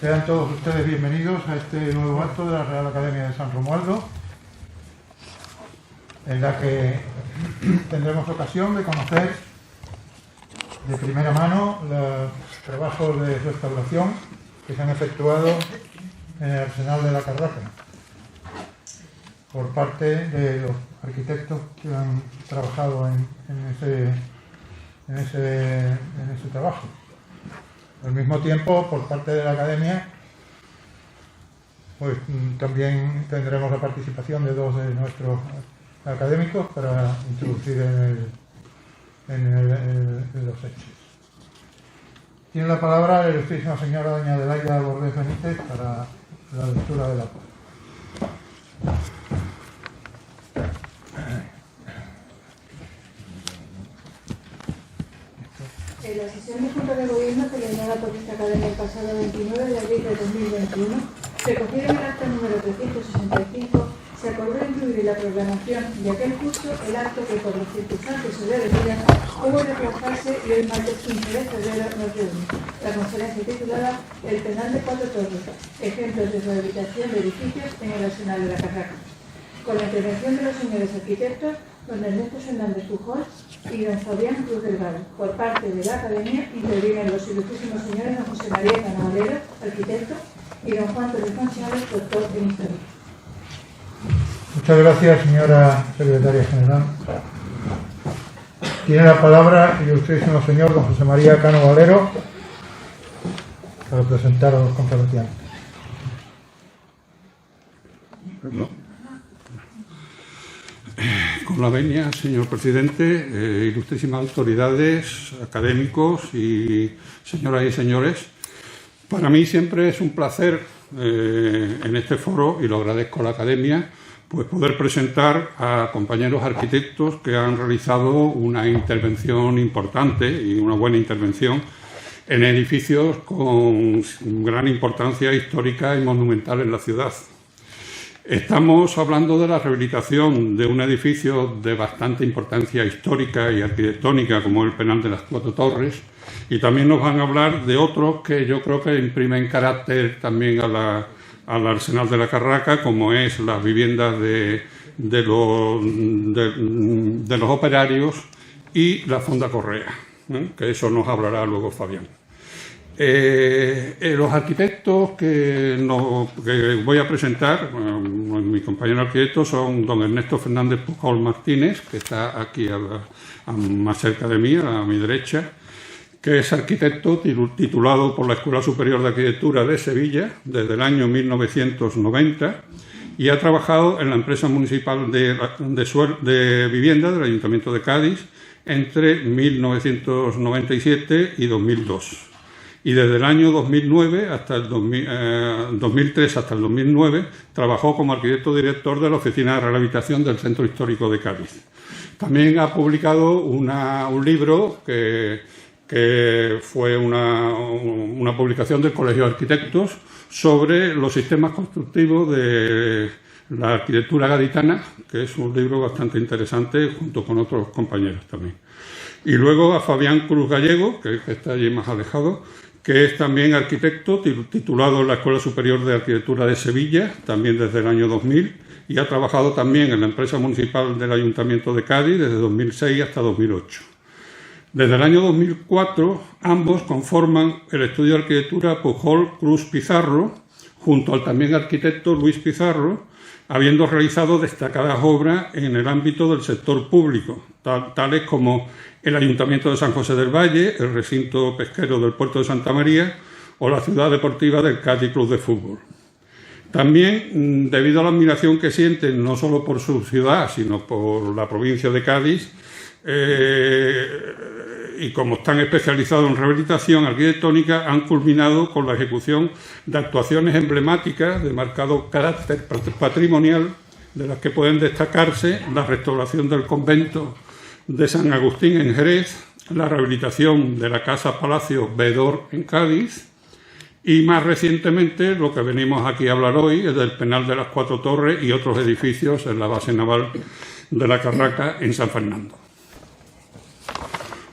Sean todos ustedes bienvenidos a este nuevo acto de la Real Academia de San Romualdo, en la que tendremos ocasión de conocer de primera mano los trabajos de restauración que se han efectuado en el Arsenal de la Carraca por parte de los arquitectos que han trabajado en ese trabajo. Al mismo tiempo, por parte de la Academia, pues también tendremos la participación de dos de nuestros académicos para introducir en los hechos. Tiene la palabra la ilustrísima señora doña Adelaida Bordés Benítez para la lectura de la paz. En la sesión de Junta de Gobierno celebrada por esta Academia el pasado 29 de abril de 2021, recogido en el acta número 365, se acordó incluir en la programación de aquel curso el acto que por las circunstancias sobrevenudas hubo de aplazarse y hoy martes 15 de febrero nos reúne la conferencia titulada El Penal de Cuatro Torres, ejemplos de rehabilitación de edificios en el Arsenal de la Carraca, con la intervención de los señores arquitectos don Ernesto Fernández Pujol y don Fabián Cruz Delgado. Por parte de la Academia intervienen los ilustrísimos señores don José María Cano Valero, arquitecto, y don Juan Torres González, doctor en Historia. Muchas gracias, señora secretaria general. Tiene la palabra el ilustrísimo señor don José María Cano Valero para presentar a los conferenciantes. Con la venia, señor presidente, ilustrísimas autoridades, académicos y señoras y señores, para mí siempre es un placer en este foro, y lo agradezco a la Academia, pues poder presentar a compañeros arquitectos que han realizado una intervención importante y una buena intervención en edificios con gran importancia histórica y monumental en la ciudad. Estamos hablando de la rehabilitación de un edificio de bastante importancia histórica y arquitectónica como el Penal de las Cuatro Torres, y también nos van a hablar de otros que yo creo que imprimen carácter también al Arsenal de la Carraca, como es las viviendas de los operarios y la Fonda Correa, que eso nos hablará luego Fabián. Los arquitectos que voy a presentar, mi compañero arquitecto, son don Ernesto Fernández Pujol Martínez, que está aquí más cerca de mí, a mi derecha, que es arquitecto titulado por la Escuela Superior de Arquitectura de Sevilla desde el año 1990 y ha trabajado en la empresa municipal de vivienda del Ayuntamiento de Cádiz entre 1997 y 2002. Y desde el año 2003 hasta el 2009 trabajó como arquitecto director de la Oficina de Rehabilitación del Centro Histórico de Cádiz. También ha publicado un libro que fue una publicación del Colegio de Arquitectos sobre los sistemas constructivos de la arquitectura gaditana, que es un libro bastante interesante junto con otros compañeros también. Y luego a Fabián Cruz Gallego, que está allí más alejado, que es también arquitecto titulado en la Escuela Superior de Arquitectura de Sevilla, también desde el año 2000, y ha trabajado también en la empresa municipal del Ayuntamiento de Cádiz desde 2006 hasta 2008. Desde el año 2004, ambos conforman el estudio de arquitectura Pujol Cruz Pizarro, junto al también arquitecto Luis Pizarro, habiendo realizado destacadas obras en el ámbito del sector público, tales como el Ayuntamiento de San José del Valle, el recinto pesquero del Puerto de Santa María o la ciudad deportiva del Cádiz Club de Fútbol. También, debido a la admiración que sienten no solo por su ciudad, sino por la provincia de Cádiz, y como están especializados en rehabilitación arquitectónica, han culminado con la ejecución de actuaciones emblemáticas de marcado carácter patrimonial, de las que pueden destacarse la restauración del convento de San Agustín en Jerez, la rehabilitación de la Casa Palacio Vedor en Cádiz y más recientemente lo que venimos aquí a hablar hoy es del Penal de las Cuatro Torres y otros edificios en la base naval de la Carraca en San Fernando.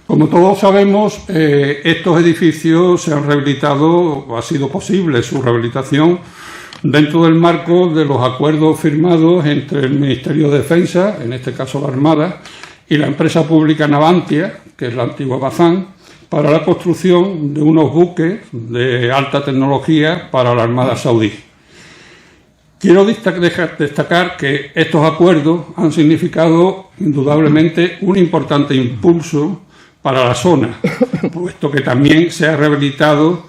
Como todos sabemos, estos edificios se han rehabilitado, ha sido posible su rehabilitación dentro del marco de los acuerdos firmados entre el Ministerio de Defensa, en este caso la Armada, y la empresa pública Navantia, que es la antigua Bazán, para la construcción de unos buques de alta tecnología para la Armada saudí. Quiero destacar que estos acuerdos han significado indudablemente un importante impulso para la zona, puesto que también se ha rehabilitado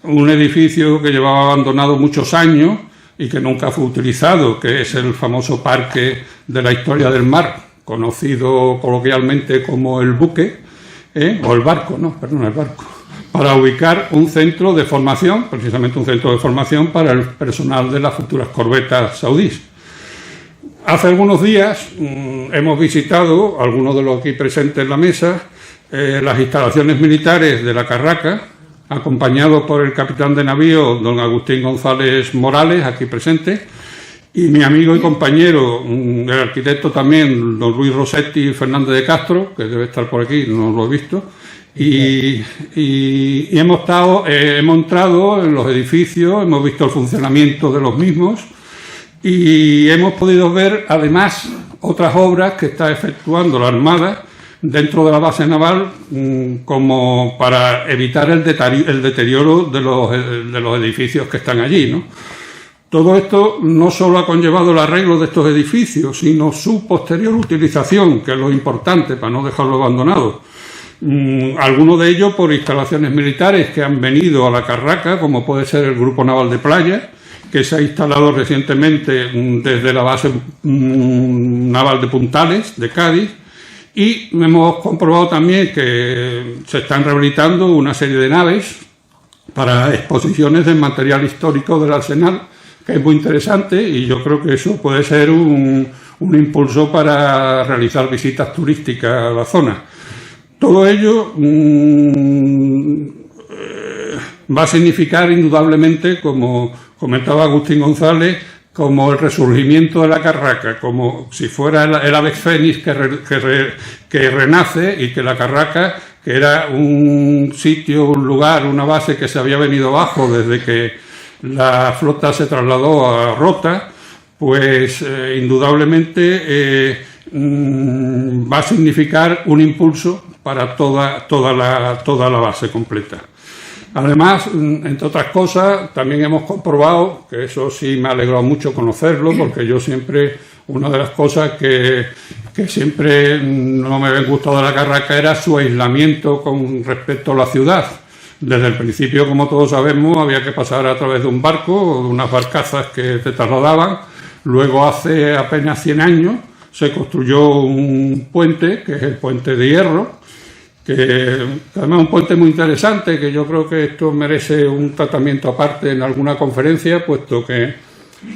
un edificio que llevaba abandonado muchos años y que nunca fue utilizado, que es el famoso Parque de la Historia del Mar, conocido coloquialmente como el buque, o el barco, el barco, para ubicar un centro de formación, precisamente un centro de formación para el personal de las futuras corbetas saudíes. Hace algunos días hemos visitado, algunos de los aquí presentes en la mesa, las instalaciones militares de la Carraca, acompañado por el capitán de navío, don Agustín González Morales, aquí presente, y mi amigo y compañero, el arquitecto también, don Luis Rossetti Fernández de Castro, que debe estar por aquí, no lo he visto, y hemos entrado en los edificios, hemos visto el funcionamiento de los mismos y hemos podido ver además otras obras que está efectuando la Armada dentro de la base naval, como para evitar el deterioro de los edificios que están allí, ¿no? Todo esto no solo ha conllevado el arreglo de estos edificios, sino su posterior utilización, que es lo importante para no dejarlo abandonado. Algunos de ellos por instalaciones militares que han venido a la Carraca, como puede ser el Grupo Naval de Playa, que se ha instalado recientemente desde la base naval de Puntales, de Cádiz, y hemos comprobado también que se están rehabilitando una serie de naves para exposiciones del material histórico del arsenal, que es muy interesante, y yo creo que eso puede ser un impulso para realizar visitas turísticas a la zona. Todo ello va a significar indudablemente, como comentaba Agustín González, como el resurgimiento de la Carraca, como si fuera el ave fénix que renace, y que la Carraca, que era un sitio, un lugar, una base que se había venido abajo desde que la flota se trasladó a Rota, pues indudablemente va a significar un impulso para toda la base completa. Además, entre otras cosas, también hemos comprobado, que eso sí me ha alegrado mucho conocerlo, porque yo siempre, una de las cosas que siempre no me habían gustado de la Carraca era su aislamiento con respecto a la ciudad. Desde el principio, como todos sabemos, había que pasar a través de un barco o de unas barcazas que te trasladaban. Luego, hace apenas 100 años, se construyó un puente, que es el Puente de Hierro, que además es un puente muy interesante, que yo creo que esto merece un tratamiento aparte en alguna conferencia, puesto que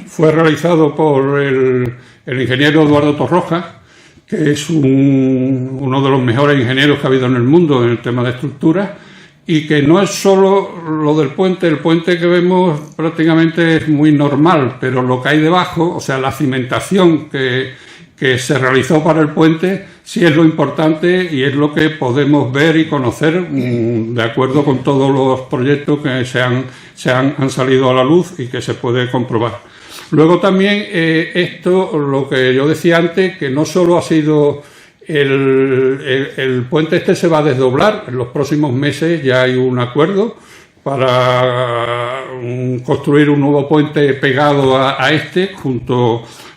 fue realizado por el ingeniero Eduardo Torroja, que es uno de los mejores ingenieros que ha habido en el mundo en el tema de estructuras, y que no es solo lo del puente. El puente que vemos prácticamente es muy normal, pero lo que hay debajo, o sea, la cimentación que se realizó para el puente, sí es lo importante y es lo que podemos ver y conocer de acuerdo con todos los proyectos que han salido a la luz y que se puede comprobar. Luego también esto, lo que yo decía antes, que no solo ha sido el puente este se va a desdoblar, en los próximos meses ya hay un acuerdo para construir un nuevo puente pegado a este,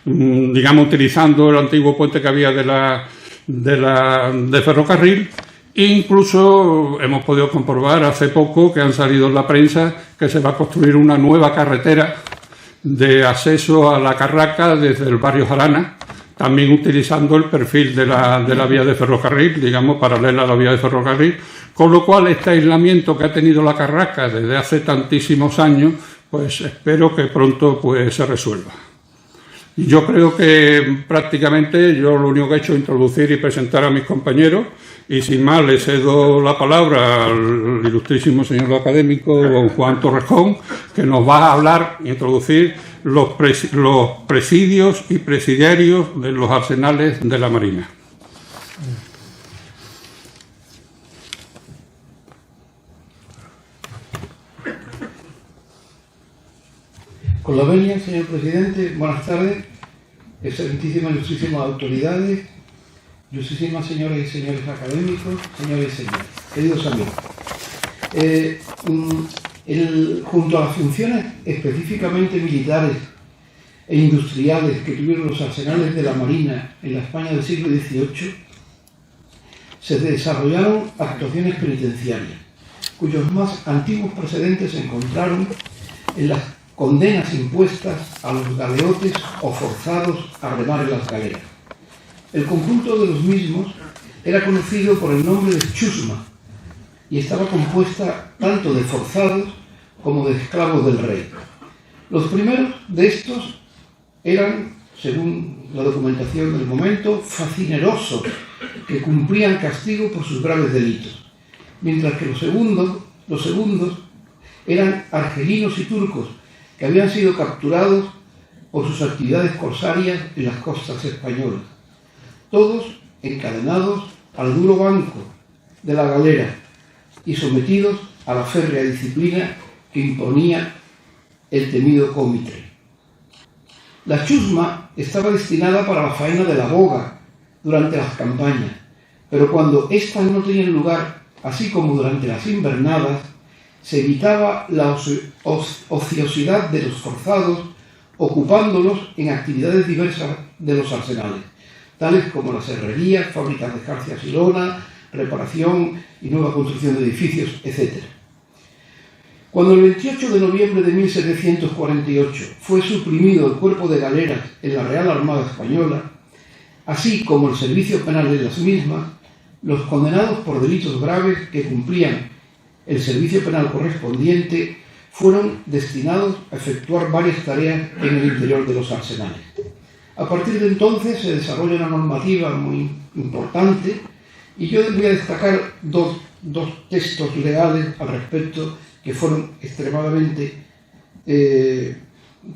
digamos, utilizando el antiguo puente que había de ferrocarril. E incluso hemos podido comprobar hace poco, que han salido en la prensa, que se va a construir una nueva carretera de acceso a la Carraca desde el barrio Jarana, también utilizando el perfil de la vía de ferrocarril, digamos, paralela a la vía de ferrocarril, con lo cual este aislamiento que ha tenido la Carraca desde hace tantísimos años, pues espero que pronto pues se resuelva. Y yo creo que prácticamente yo lo único que he hecho es introducir y presentar a mis compañeros, y sin más le cedo la palabra al ilustrísimo señor académico don Juan Torrejón, que nos va a hablar e introducir los presidios y presidiarios de los arsenales de la Marina. Con la venia, señor presidente, buenas tardes, excelentísimas y ilustrísimas autoridades, ilustrísimas señoras y señores académicos, señores y señores, queridos amigos. Junto a las funciones específicamente militares e industriales que tuvieron los arsenales de la Marina en la España del siglo XVIII, se desarrollaron actuaciones penitenciarias, cuyos más antiguos precedentes se encontraron en las condenas impuestas a los galeotes o forzados a remar en las galeras. El conjunto de los mismos era conocido por el nombre de chusma y estaba compuesta tanto de forzados como de esclavos del rey. Los primeros de estos eran, según la documentación del momento, facinerosos que cumplían castigo por sus graves delitos, mientras que los segundos eran argelinos y turcos que habían sido capturados por sus actividades corsarias en las costas españolas, todos encadenados al duro banco de la galera y sometidos a la férrea disciplina que imponía el temido cómitre. La chusma estaba destinada para la faena de la boga durante las campañas, pero cuando éstas no tenían lugar, así como durante las invernadas, se evitaba la ociosidad de los forzados, ocupándolos en actividades diversas de los arsenales, tales como las herrerías, fábricas de jarcias y lona, reparación y nueva construcción de edificios, etc. Cuando el 28 de noviembre de 1748 fue suprimido el cuerpo de galeras en la Real Armada Española, así como el servicio penal en las mismas, los condenados por delitos graves que cumplían el servicio penal correspondiente fueron destinados a efectuar varias tareas en el interior de los arsenales. A partir de entonces se desarrolla una normativa muy importante y yo voy a destacar dos textos legales al respecto que fueron extremadamente, que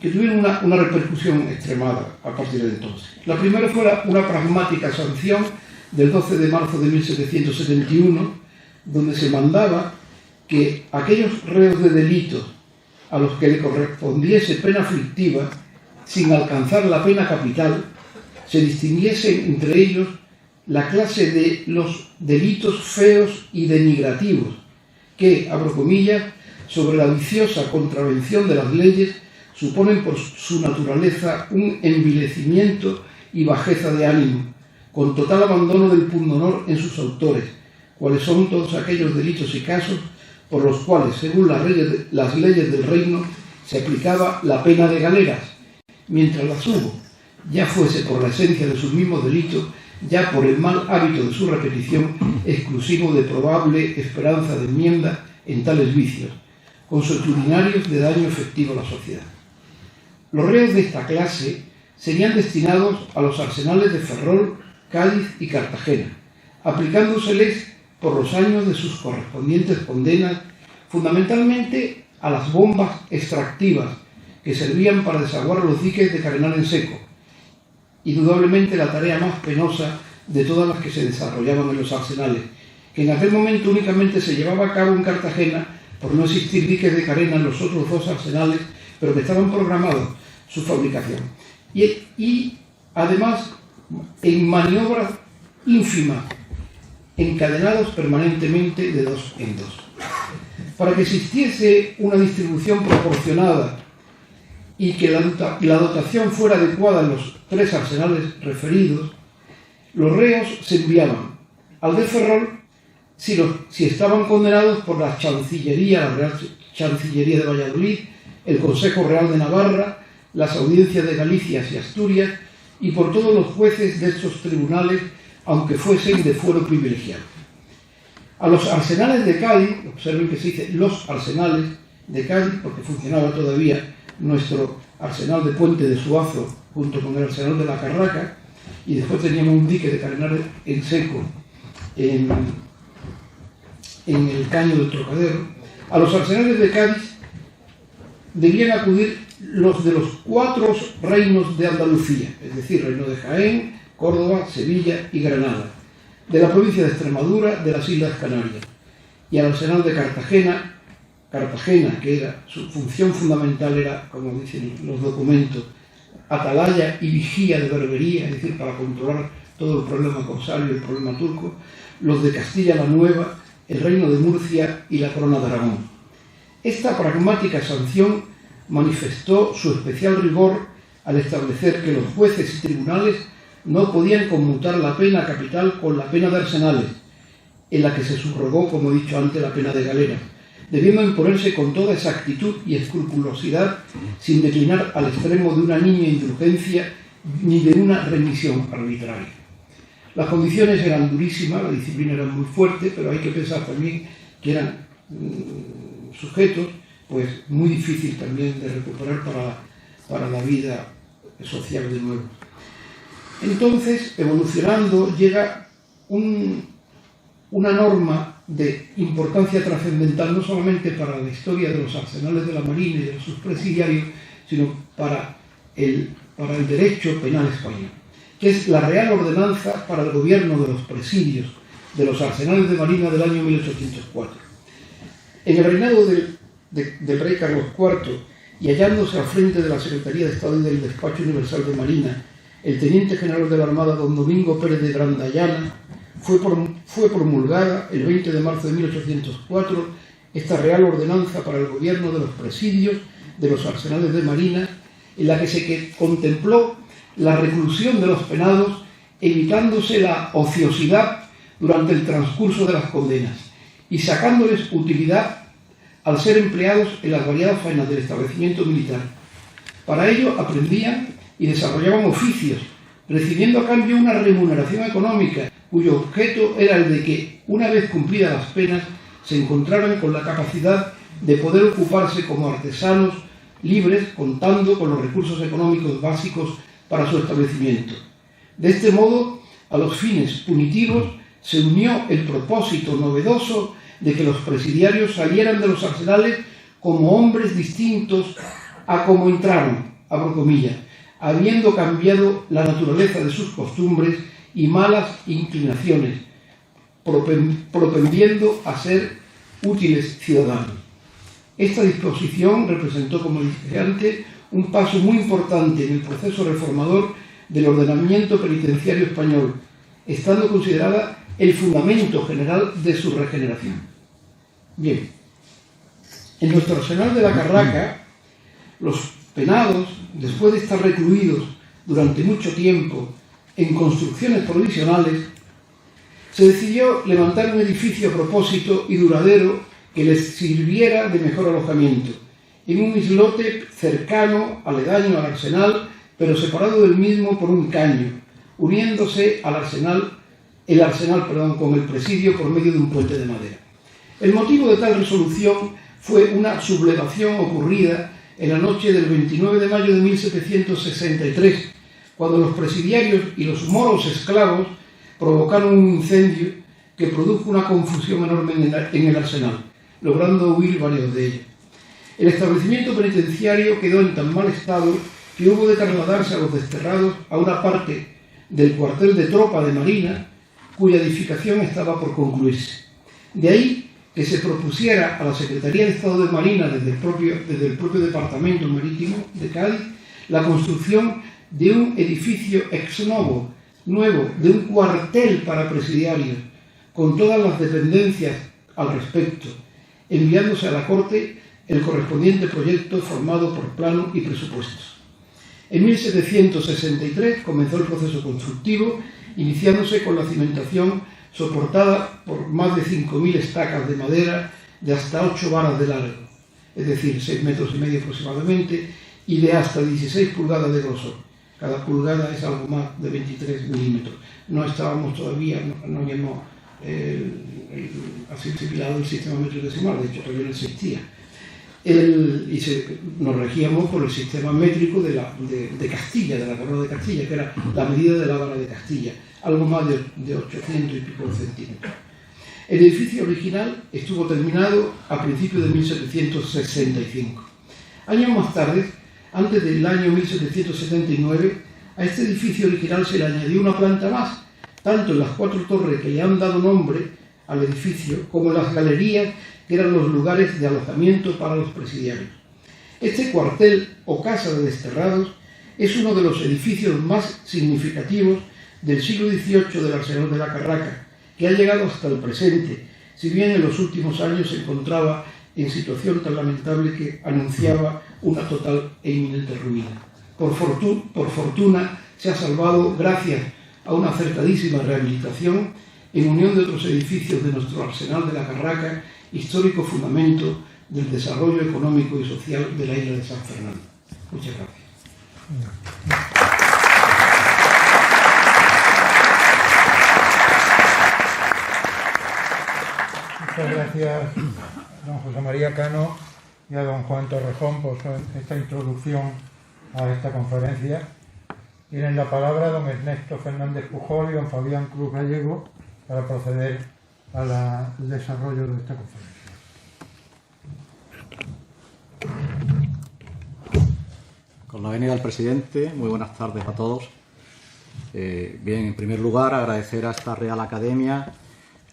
tuvieron una repercusión extremada a partir de entonces. La primera fue una pragmática sanción del 12 de marzo de 1771, donde se mandaba que aquellos reos de delitos a los que le correspondiese pena aflictiva, sin alcanzar la pena capital, se distinguiese entre ellos la clase de los delitos feos y denigrativos, que, abro comillas, sobre la viciosa contravención de las leyes, suponen por su naturaleza un envilecimiento y bajeza de ánimo, con total abandono del pundonor en sus autores, cuales son todos aquellos delitos y casos por los cuales, según las leyes del reino, se aplicaba la pena de galeras, mientras las hubo, ya fuese por la esencia de sus mismos delitos, ya por el mal hábito de su repetición, exclusivo de probable esperanza de enmienda en tales vicios, consuetudinarios de daño efectivo a la sociedad. Los reos de esta clase serían destinados a los arsenales de Ferrol, Cádiz y Cartagena, aplicándoseles por los años de sus correspondientes condenas, fundamentalmente a las bombas extractivas que servían para desaguar los diques de Carenal en seco, indudablemente la tarea más penosa de todas las que se desarrollaban en los arsenales, que en aquel momento únicamente se llevaba a cabo en Cartagena por no existir diques de carena en los otros dos arsenales, pero que estaban programados su fabricación. Y además, en maniobras ínfimas, encadenados permanentemente de dos en dos. Para que existiese una distribución proporcionada y que la dotación fuera adecuada en los tres arsenales referidos, los reos se enviaban al de Ferrol si estaban condenados por la Chancillería, la Real Chancillería de Valladolid, el Consejo Real de Navarra, las audiencias de Galicia y Asturias, y por todos los jueces de estos tribunales, aunque fuesen de fuero privilegiado. A los arsenales de Cádiz, observen que se dice los arsenales de Cádiz, porque funcionaba todavía nuestro arsenal de Puente de Suazo junto con el arsenal de la Carraca, y después teníamos un dique de carenares en seco en el caño del Trocadero. A los arsenales de Cádiz debían acudir los de los 4 reinos de Andalucía, es decir, reino de Jaén, Córdoba, Sevilla y Granada, de la provincia de Extremadura, de las Islas Canarias, y al arsenal de Cartagena, que era su función fundamental, era, como dicen los documentos, atalaya y vigía de Berbería, es decir, para controlar todo el problema corsario y el problema turco, los de Castilla la Nueva, el reino de Murcia y la corona de Aragón. Esta pragmática sanción manifestó su especial rigor al establecer que los jueces y tribunales no podían conmutar la pena capital con la pena de arsenales, en la que se subrogó, como he dicho antes, la pena de galera, debiendo imponerse con toda exactitud y escrupulosidad, sin declinar al extremo de una niña indulgencia ni de una remisión arbitraria. Las condiciones eran durísimas, la disciplina era muy fuerte, pero hay que pensar también que eran sujetos pues muy difícil también de recuperar para la vida social de nuevo. Entonces, evolucionando, llega una norma de importancia trascendental, no solamente para la historia de los arsenales de la Marina y de sus presidiarios, sino para el derecho penal español, que es la Real Ordenanza para el gobierno de los presidios de los arsenales de Marina del año 1804. En el reinado del rey Carlos IV, y hallándose al frente de la Secretaría de Estado y del Despacho Universal de Marina, el teniente general de la Armada, don Domingo Pérez de Brandayana, fue promulgada el 20 de marzo de 1804 esta Real Ordenanza para el gobierno de los presidios de los arsenales de Marina, en la que se contempló la reclusión de los penados, evitándose la ociosidad durante el transcurso de las condenas y sacándoles utilidad al ser empleados en las variadas faenas del establecimiento militar. Para ello aprendían y desarrollaban oficios, recibiendo a cambio una remuneración económica, cuyo objeto era el de que, una vez cumplidas las penas, se encontraran con la capacidad de poder ocuparse como artesanos libres, contando con los recursos económicos básicos para su establecimiento. De este modo, a los fines punitivos se unió el propósito novedoso de que los presidiarios salieran de los arsenales como hombres distintos a como entraron, abro comillas, habiendo cambiado la naturaleza de sus costumbres y malas inclinaciones, propendiendo a ser útiles ciudadanos. Esta disposición representó, como dije antes, un paso muy importante en el proceso reformador del ordenamiento penitenciario español, estando considerada el fundamento general de su regeneración. Bien, en nuestro arsenal de la Carraca, los penados, después de estar recluidos durante mucho tiempo en construcciones provisionales, se decidió levantar un edificio a propósito y duradero que les sirviera de mejor alojamiento, en un islote cercano, aledaño al arsenal, pero separado del mismo por un caño, uniéndose al arsenal con el presidio por medio de un puente de madera. El motivo de tal resolución fue una sublevación ocurrida en la noche del 29 de mayo de 1763, cuando los presidiarios y los moros esclavos provocaron un incendio que produjo una confusión enorme en el arsenal, logrando huir varios de ellos. El establecimiento penitenciario quedó en tan mal estado que hubo de trasladarse a los desterrados a una parte del cuartel de tropa de Marina, cuya edificación estaba por concluirse. De ahí que se propusiera a la Secretaría de Estado de Marina, desde el propio Departamento Marítimo de Cádiz, la construcción de un edificio ex novo, nuevo, de un cuartel para presidiarios, con todas las dependencias al respecto, enviándose a la Corte el correspondiente proyecto formado por plano y presupuestos. En 1763 comenzó el proceso constructivo, iniciándose con la cimentación soportada por más de 5.000 estacas de madera de hasta 8 varas de largo, es decir, 6,5 metros aproximadamente, y de hasta 16 pulgadas de grosor. Cada pulgada es algo más de 23 milímetros. No estábamos todavía, no habíamos asimilado el sistema metrodecimal, de hecho todavía no existía. Nos regíamos por el sistema métrico de Castilla, de la corona de Castilla, que era la medida de la vara de Castilla, algo más de 800 y pico centímetros. El edificio original estuvo terminado a principios de 1765. Años más tarde, antes del año 1779, a este edificio original se le añadió una planta más, tanto en las 4 torres que le han dado nombre al edificio, como en las galerías, que eran los lugares de alojamiento para los presidiarios. Este cuartel o casa de desterrados es uno de los edificios más significativos del siglo XVIII del Arsenal de la Carraca, que ha llegado hasta el presente, si bien en los últimos años se encontraba en situación tan lamentable que anunciaba una total e inminente ruina. Por fortuna se ha salvado gracias a una acertadísima rehabilitación en unión de otros edificios de nuestro Arsenal de la Carraca, histórico fundamento del desarrollo económico y social de la isla de San Fernando. Muchas gracias. Muchas gracias, don José María Cano, y a don Juan Torrejón por esta introducción a esta conferencia. Tienen la palabra don Ernesto Fernández Pujol y don Fabián Cruz Gallego para proceder al desarrollo de esta conferencia. Con la venida del presidente, muy buenas tardes a todos. Bien, en primer lugar, agradecer a esta Real Academia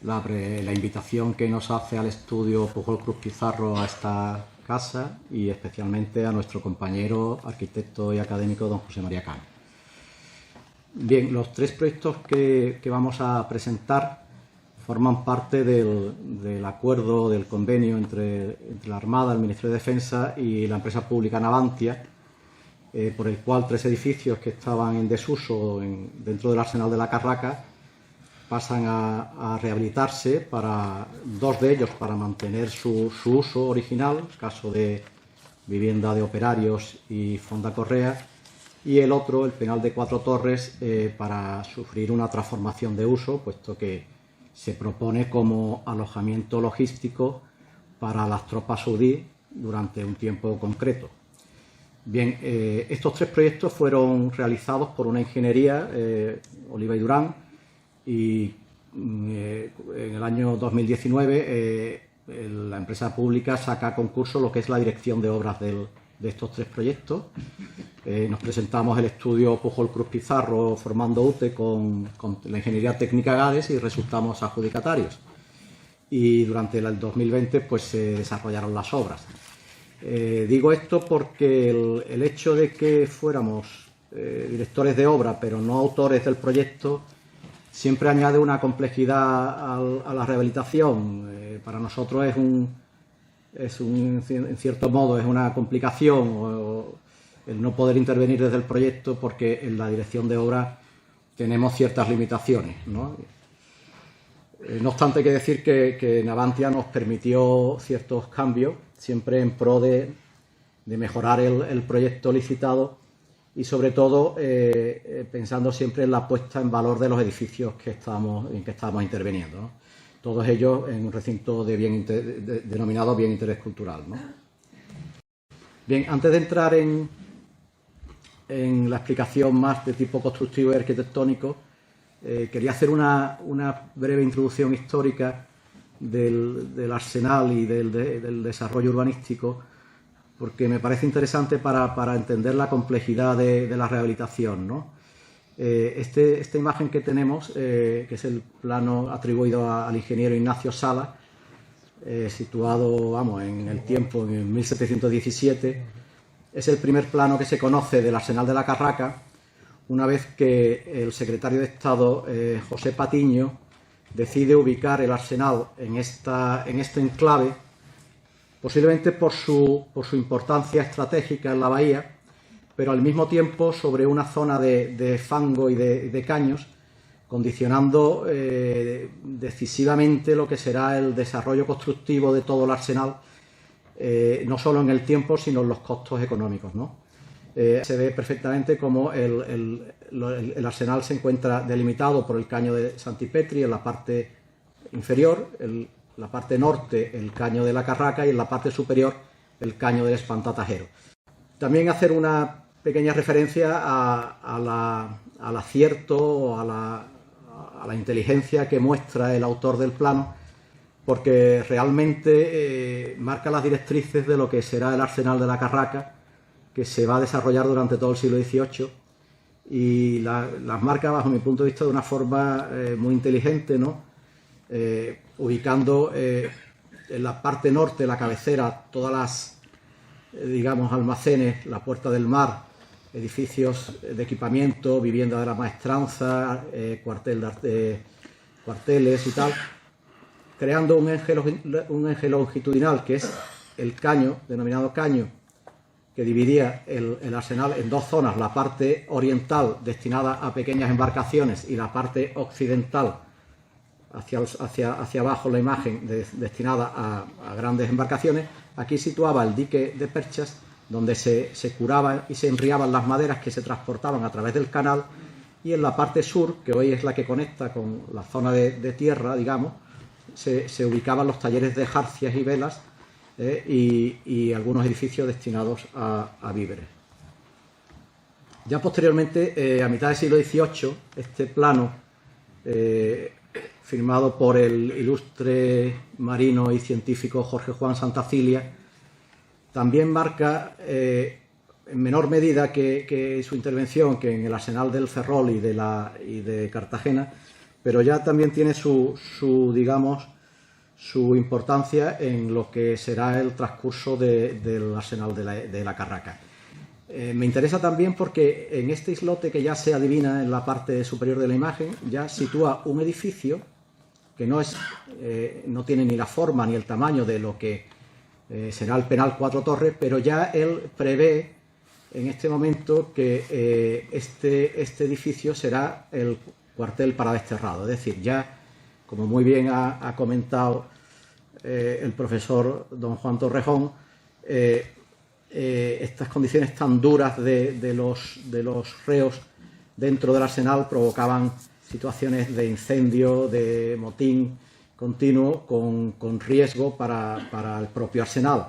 la invitación que nos hace al estudio Pujol Cruz Pizarro a esta casa y especialmente a nuestro compañero arquitecto y académico don José María Cano. Bien, los 3 proyectos que vamos a presentar forman parte del acuerdo, del convenio entre la Armada, el Ministerio de Defensa y la empresa pública Navantia, por el cual 3 edificios que estaban en desuso dentro del Arsenal de la Carraca pasan a rehabilitarse, 2 de ellos para mantener su uso original, caso de vivienda de operarios y fonda correa, y el otro, el penal de 4 torres, para sufrir una transformación de uso, puesto que se propone como alojamiento logístico para las tropas saudíes durante un tiempo concreto. Bien, estos 3 proyectos fueron realizados por una ingeniería, Oliva y Durán, y en el año 2019 la empresa pública saca a concurso lo que es la dirección de obras de estos 3 proyectos. Nos presentamos el estudio Pujol Cruz Pizarro formando UTE con la ingeniería técnica GADES y resultamos adjudicatarios. Y durante el 2020 pues, se desarrollaron las obras. Digo esto porque el hecho de que fuéramos directores de obra pero no autores del proyecto siempre añade una complejidad a la rehabilitación. Para nosotros en cierto modo es una complicación el no poder intervenir desde el proyecto porque en la dirección de obra tenemos ciertas limitaciones, ¿no? No obstante, hay que decir que Navantia nos permitió ciertos cambios, siempre en pro de mejorar el proyecto licitado y sobre todo pensando siempre en la puesta en valor de los edificios en que estábamos interviniendo, ¿no? Todos ellos en un recinto denominado bien interés cultural, ¿no? Bien, antes de entrar en la explicación más de tipo constructivo y arquitectónico, quería hacer una breve introducción histórica del Arsenal y del desarrollo urbanístico, porque me parece interesante para entender la complejidad de la rehabilitación, ¿no? Esta imagen que tenemos, que es el plano atribuido al ingeniero Ignacio Sala, situado, vamos, en el tiempo, en 1717, es el primer plano que se conoce del Arsenal de la Carraca, una vez que el secretario de Estado, José Patiño, decide ubicar el Arsenal en este enclave, posiblemente por su importancia estratégica en la bahía, pero al mismo tiempo sobre una zona de fango y de caños, condicionando decisivamente lo que será el desarrollo constructivo de todo el Arsenal, no solo en el tiempo, sino en los costos económicos, ¿no? Se ve perfectamente cómo el Arsenal se encuentra delimitado por el caño de Santipetri en la parte inferior, la parte norte el caño de la Carraca y en la parte superior el caño del espantatajero. También hacer una pequeña referencia al acierto o a la inteligencia que muestra el autor del plano, porque realmente marca las directrices de lo que será el arsenal de la Carraca, que se va a desarrollar durante todo el siglo XVIII, y las marca, bajo mi punto de vista, de una forma muy inteligente, ¿no? Ubicando en la parte norte, la cabecera, todas las, digamos, almacenes, la Puerta del Mar, edificios de equipamiento, vivienda de la maestranza, cuarteles y tal, creando un eje longitudinal que es el caño, denominado caño, que dividía el arsenal en dos zonas, la parte oriental destinada a pequeñas embarcaciones y la parte occidental hacia abajo, la imagen destinada a grandes embarcaciones. Aquí situaba el dique de perchas, donde se curaban y se enriaban las maderas que se transportaban a través del canal, y en la parte sur, que hoy es la que conecta con la zona de tierra, digamos, se ubicaban los talleres de jarcias y velas y algunos edificios destinados a víveres. Ya posteriormente, a mitad del siglo XVIII, este plano, firmado por el ilustre marino y científico Jorge Juan Santacilia, también marca, en menor medida que su intervención, que en el arsenal del Ferrol y de Cartagena, pero ya también tiene su importancia en lo que será el transcurso del arsenal de la Carraca. Me interesa también porque en este islote, que ya se adivina en la parte superior de la imagen, ya sitúa un edificio que no tiene ni la forma ni el tamaño de lo que será el Penal Cuatro Torres, pero ya él prevé en este momento que este edificio será el cuartel para desterrado. Es decir, ya, como muy bien ha comentado el profesor don Juan Torrejón, estas condiciones tan duras de los reos dentro del arsenal provocaban situaciones de incendio, de motín continuo, con riesgo para el propio arsenal.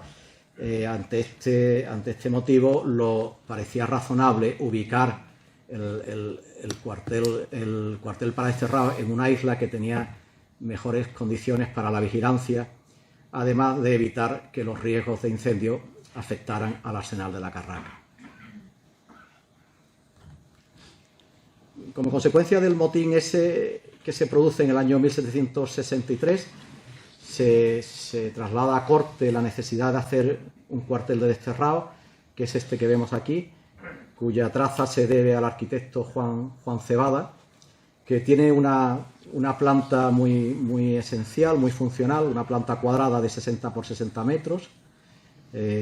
Ante este motivo, parecía razonable ubicar el cuartel para desterrado en una isla que tenía mejores condiciones para la vigilancia, además de evitar que los riesgos de incendio afectaran al arsenal de la Carraca. Como consecuencia del motín ese que se produce en el año 1763, se traslada a corte la necesidad de hacer un cuartel de desterrado, que es este que vemos aquí, cuya traza se debe al arquitecto Juan Cebada, que tiene una planta muy esencial, muy funcional, una planta cuadrada de 60 por 60 metros,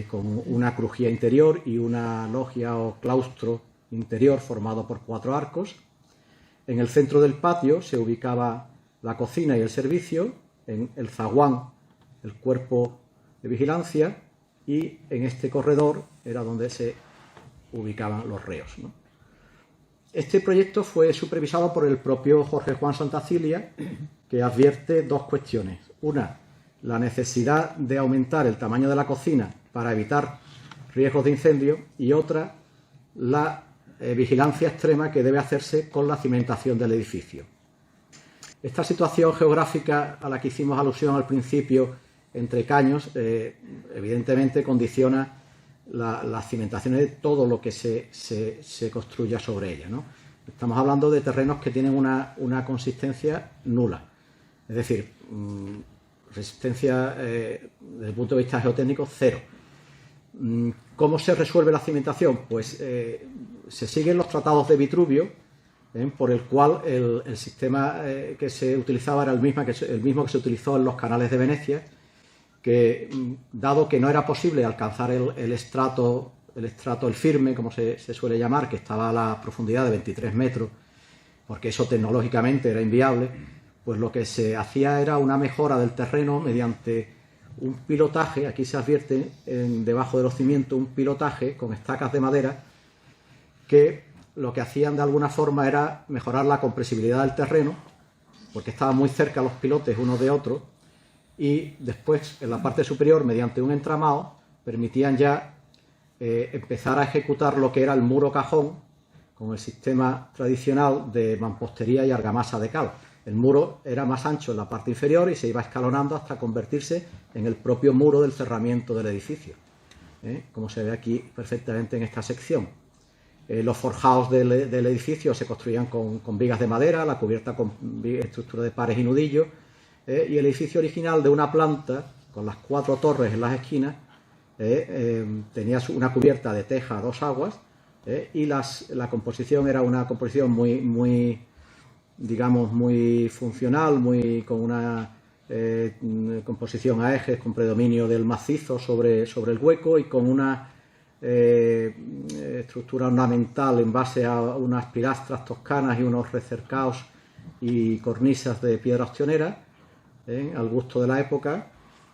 con una crujía interior y una logia o claustro interior formado por 4 arcos. En el centro del patio se ubicaba la cocina y el servicio, en el zaguán el cuerpo de vigilancia, y en este corredor era donde se ubicaban los reos, ¿no? Este proyecto fue supervisado por el propio Jorge Juan Santacilia, que advierte dos cuestiones. Una, la necesidad de aumentar el tamaño de la cocina para evitar riesgos de incendio, y otra, la vigilancia extrema que debe hacerse con la cimentación del edificio. Esta situación geográfica a la que hicimos alusión al principio, entre caños, evidentemente condiciona las cimentaciones de todo lo que se construya sobre ella, ¿no? Estamos hablando de terrenos que tienen una consistencia nula, es decir, resistencia desde el punto de vista geotécnico cero. ¿Cómo se resuelve la cimentación? Pues se siguen los tratados de Vitruvio, por el cual el sistema que se utilizaba era el mismo que se utilizó en los canales de Venecia, que dado que no era posible alcanzar el estrato firme, como se suele llamar, que estaba a la profundidad de 23 metros, porque eso tecnológicamente era inviable, pues lo que se hacía era una mejora del terreno mediante un pilotaje. Aquí se advierte debajo de los cimientos un pilotaje con estacas de madera, que lo que hacían de alguna forma era mejorar la compresibilidad del terreno, porque estaban muy cerca los pilotes unos de otros, y después en la parte superior, mediante un entramado, permitían ya empezar a ejecutar lo que era el muro cajón con el sistema tradicional de mampostería y argamasa de cal. El muro era más ancho en la parte inferior y se iba escalonando hasta convertirse en el propio muro del cerramiento del edificio, como se ve aquí perfectamente en esta sección. Los forjados del edificio se construían con vigas de madera, la cubierta con estructura de pares y nudillos, y el edificio original de una planta, con las 4 torres en las esquinas, tenía una cubierta de teja a 2 aguas, y la composición era una composición muy digamos, muy funcional, con una composición a ejes con predominio del macizo sobre el hueco y con una estructura ornamental en base a unas pilastras toscanas y unos recercaos y cornisas de piedra ostionera, al gusto de la época.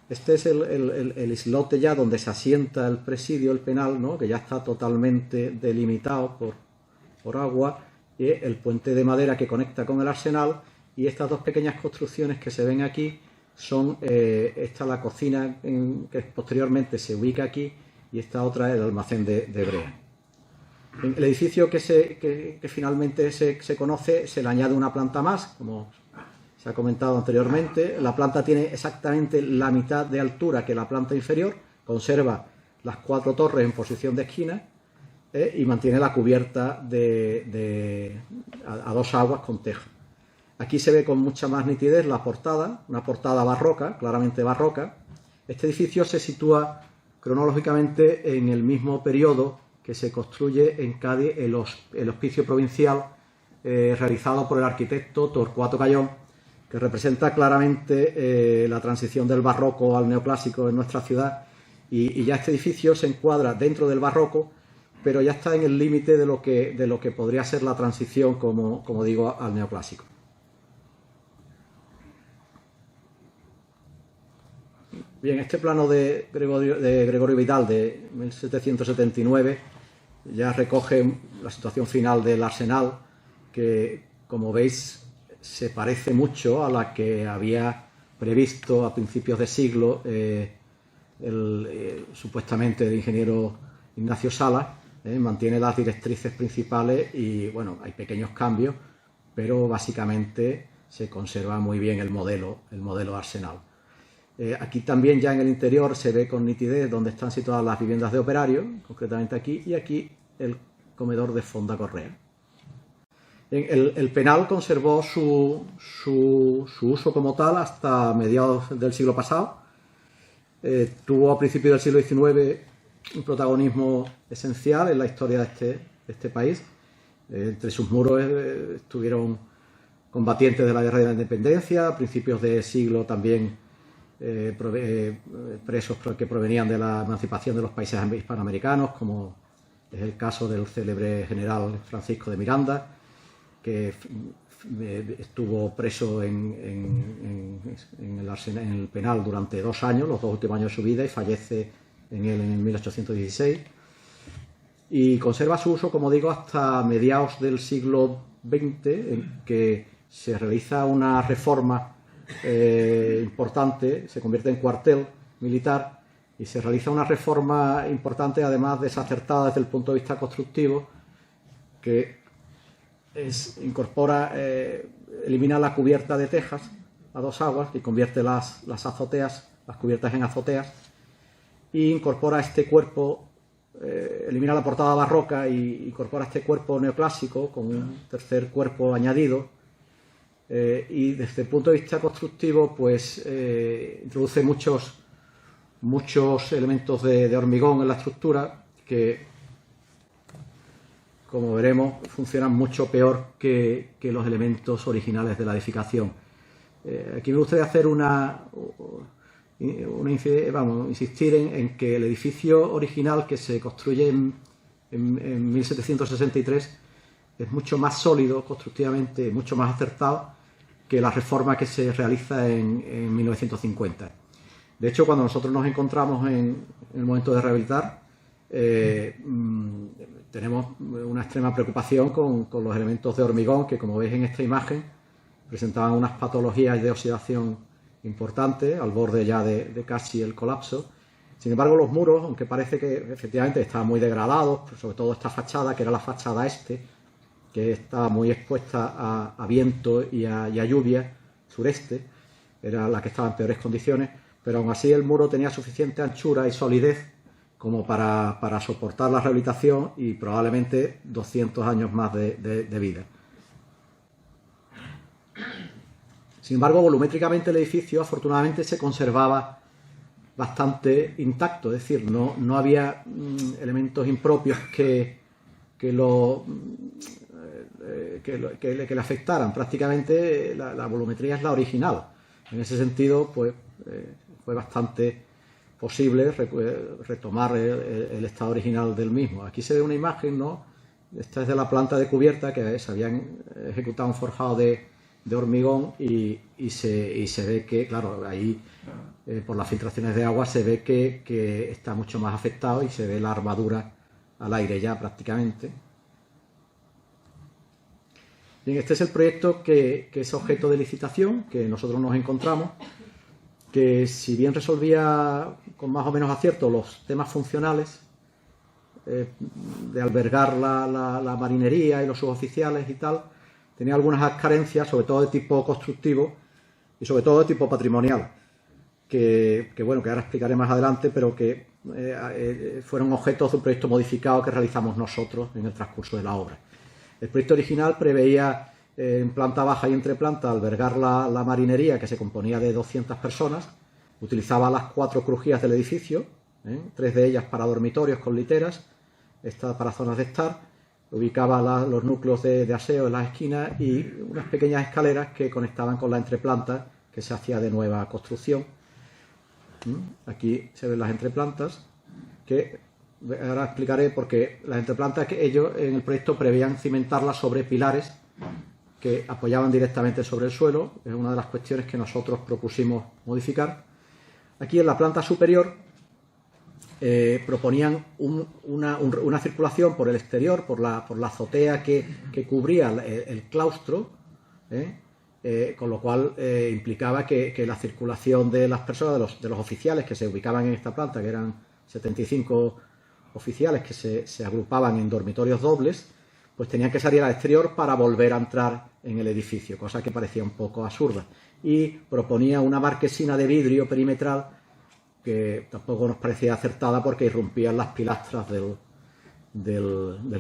Este es el islote ya donde se asienta el presidio, el penal, ¿no?, que ya está totalmente delimitado por agua, y el puente de madera que conecta con el arsenal, y estas 2 pequeñas construcciones que se ven aquí son esta la cocina que posteriormente se ubica aquí, y esta otra el almacén de brea. En el edificio que finalmente se conoce se le añade una planta más, como se ha comentado anteriormente. La planta tiene exactamente la mitad de altura que la planta inferior, conserva las 4 torres en posición de esquina, y mantiene la cubierta a 2 aguas con teja. Aquí se ve con mucha más nitidez la portada, una portada barroca, claramente barroca. Este edificio se sitúa cronológicamente en el mismo periodo que se construye en Cádiz el hospicio provincial realizado por el arquitecto Torcuato Cayón, que representa claramente la transición del barroco al neoclásico en nuestra ciudad, y ya este edificio se encuadra dentro del barroco, pero ya está en el límite de lo que podría ser la transición, como digo, al neoclásico. Bien, este plano de Gregorio Vidal de 1779 ya recoge la situación final del arsenal, que, como veis, se parece mucho a la que había previsto a principios de siglo supuestamente el ingeniero Ignacio Sala. Mantiene las directrices principales y, bueno, hay pequeños cambios, pero básicamente se conserva muy bien el modelo arsenal. Aquí también, ya en el interior, se ve con nitidez dónde están situadas las viviendas de operarios, concretamente aquí, y aquí el comedor de Fonda Correa. El penal conservó su uso como tal hasta mediados del siglo pasado. Tuvo a principios del siglo XIX un protagonismo esencial en la historia de este país. Entre sus muros estuvieron combatientes de la Guerra de la Independencia, a principios del siglo también presos que provenían de la emancipación de los países hispanoamericanos, como es el caso del célebre general Francisco de Miranda, que estuvo preso en el penal durante 2 años, los 2 últimos años de su vida, y fallece en él en 1816. Y conserva su uso, como digo, hasta mediados del siglo XX, en que se realiza una reforma importante, se convierte en cuartel militar, y se realiza una reforma importante, además desacertada desde el punto de vista constructivo, que elimina la cubierta de tejas a 2 aguas y convierte las cubiertas en azoteas, y incorpora este cuerpo, elimina la portada barroca y incorpora este cuerpo neoclásico con un tercer cuerpo añadido, y desde el punto de vista constructivo, pues introduce muchos elementos de hormigón en la estructura que, como veremos, funcionan mucho peor que los elementos originales de la edificación. Aquí me gustaría hacer insistir en que el edificio original, que se construye en 1763, es mucho más sólido constructivamente, mucho más acertado que la reforma que se realiza en 1950. De hecho, cuando nosotros nos encontramos en el momento de rehabilitar, tenemos una extrema preocupación con los elementos de hormigón que, como veis en esta imagen, presentaban unas patologías de oxidación importantes, al borde ya de casi el colapso, Sin embargo, los muros, aunque parece que efectivamente estaban muy degradados, sobre todo esta fachada, que era la fachada este, que estaba muy expuesta a viento y a lluvia, sureste, era la que estaba en peores condiciones, pero aún así el muro tenía suficiente anchura y solidez como para soportar la rehabilitación y probablemente 200 años más de vida. Sin embargo, volumétricamente el edificio afortunadamente se conservaba bastante intacto, es decir, no había elementos impropios que le afectaran. Prácticamente la volumetría es la original. En ese sentido, pues fue bastante posible retomar el estado original del mismo. Aquí se ve una imagen, ¿no? Esta es de la planta de cubierta, que se habían ejecutado un forjado de hormigón y se ve que, claro, ahí por las filtraciones de agua se ve que está mucho más afectado y se ve la armadura al aire ya prácticamente. Bien, este es el proyecto que es objeto de licitación, que nosotros nos encontramos, que si bien resolvía con más o menos acierto los temas funcionales de albergar la marinería y los suboficiales y tal, tenía algunas carencias, sobre todo de tipo constructivo y sobre todo de tipo patrimonial, que ahora explicaré más adelante, pero que fueron objetos de un proyecto modificado que realizamos nosotros en el transcurso de la obra. El proyecto original preveía en planta baja y entre planta albergar la marinería, que se componía de 200 personas, utilizaba las 4 crujías del edificio, 3 de ellas para dormitorios con literas, esta para zonas de estar, ubicaba los núcleos de aseo en las esquinas y unas pequeñas escaleras que conectaban con la entreplanta que se hacía de nueva construcción. Aquí se ven las entreplantas, que ahora explicaré porque las entreplantas que ellos en el proyecto preveían cimentarlas sobre pilares que apoyaban directamente sobre el suelo. Es una de las cuestiones que nosotros propusimos modificar. Aquí en la planta superior proponían una circulación por el exterior, por la azotea que cubría el claustro, con lo cual implicaba que la circulación de las personas, de los oficiales que se ubicaban en esta planta, que eran 75 oficiales que se agrupaban en dormitorios dobles, pues tenían que salir al exterior para volver a entrar en el edificio, cosa que parecía un poco absurda. Y proponía una marquesina de vidrio perimetral que tampoco nos parecía acertada porque irrumpían las pilastras del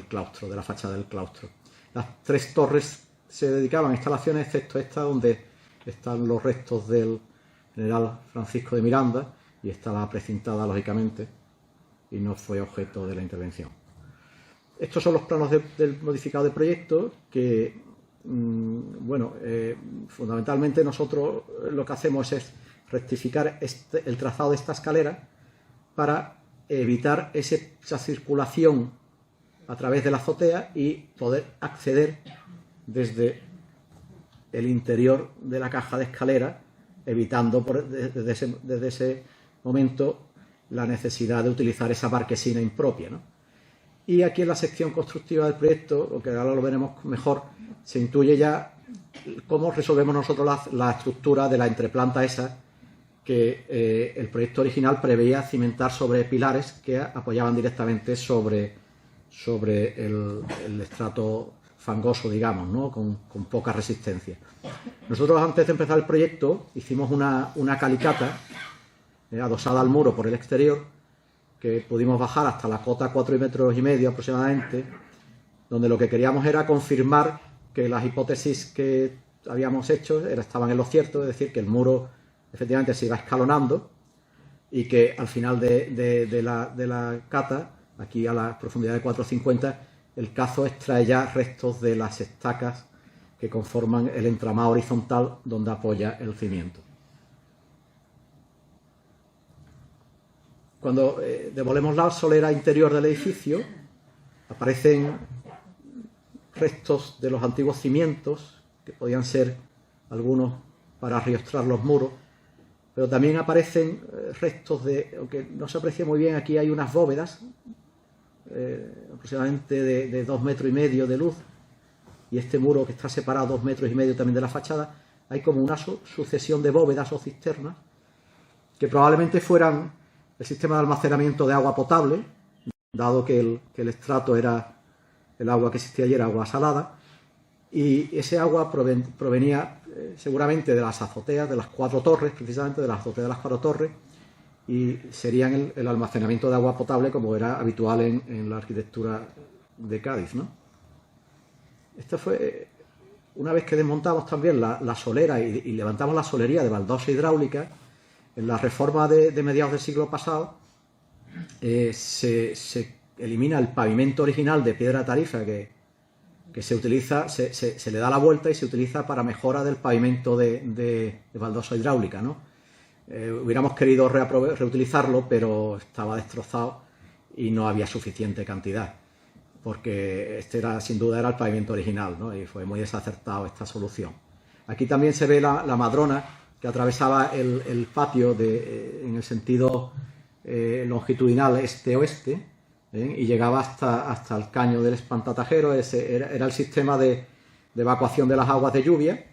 claustro, de la fachada del claustro. Las 3 torres se dedicaban a instalaciones, excepto esta donde están los restos del general Francisco de Miranda, y estaba precintada lógicamente y no fue objeto de la intervención. Estos son los planos del modificado de proyecto que, fundamentalmente nosotros lo que hacemos es rectificar el trazado de esta escalera para evitar esa circulación a través de la azotea y poder acceder desde el interior de la caja de escalera, evitando desde ese momento la necesidad de utilizar esa marquesina impropia, ¿no? Y aquí en la sección constructiva del proyecto, lo que ahora lo veremos mejor, se intuye ya cómo resolvemos nosotros la estructura de la entreplanta esa que el proyecto original preveía cimentar sobre pilares que apoyaban directamente sobre el estrato fangoso, digamos, ¿no? con poca resistencia. Nosotros, antes de empezar el proyecto, hicimos una calicata adosada al muro por el exterior, que pudimos bajar hasta la cota 4,5 metros aproximadamente, donde lo que queríamos era confirmar que las hipótesis que habíamos hecho estaban en lo cierto, es decir, que el muro efectivamente se iba escalonando y que al final de la cata, aquí a la profundidad de 4,50, el cazo extrae ya restos de las estacas que conforman el entramado horizontal donde apoya el cimiento. Cuando demolemos la solera interior del edificio, aparecen restos de los antiguos cimientos, que podían ser algunos para arriostrar los muros, pero también aparecen restos aunque no se aprecia muy bien, aquí hay unas bóvedas, aproximadamente de 2,5 metros de luz, y este muro que está separado 2,5 metros también de la fachada, hay como una sucesión de bóvedas o cisternas, que probablemente fueran el sistema de almacenamiento de agua potable, dado que el estrato era el agua que existía allí, era agua salada, y ese agua provenía seguramente de las azoteas, de las 4 torres, precisamente de las azoteas de las 4 torres, y serían el almacenamiento de agua potable como era habitual en la arquitectura de Cádiz, ¿no? Esto fue, una vez que desmontamos también la solera y levantamos la solería de baldosa hidráulica, en la reforma de mediados del siglo pasado se elimina el pavimento original de piedra tarifa que se utiliza, se le da la vuelta y se utiliza para mejora del pavimento de baldosa hidráulica, ¿no? Hubiéramos querido reutilizarlo, pero estaba destrozado y no había suficiente cantidad, porque sin duda era el pavimento original, ¿no? Y fue muy desacertado esta solución. Aquí también se ve la madrona que atravesaba el patio en el sentido longitudinal este-oeste, y llegaba hasta el caño del espantatajero. Ese era el sistema de evacuación de las aguas de lluvia.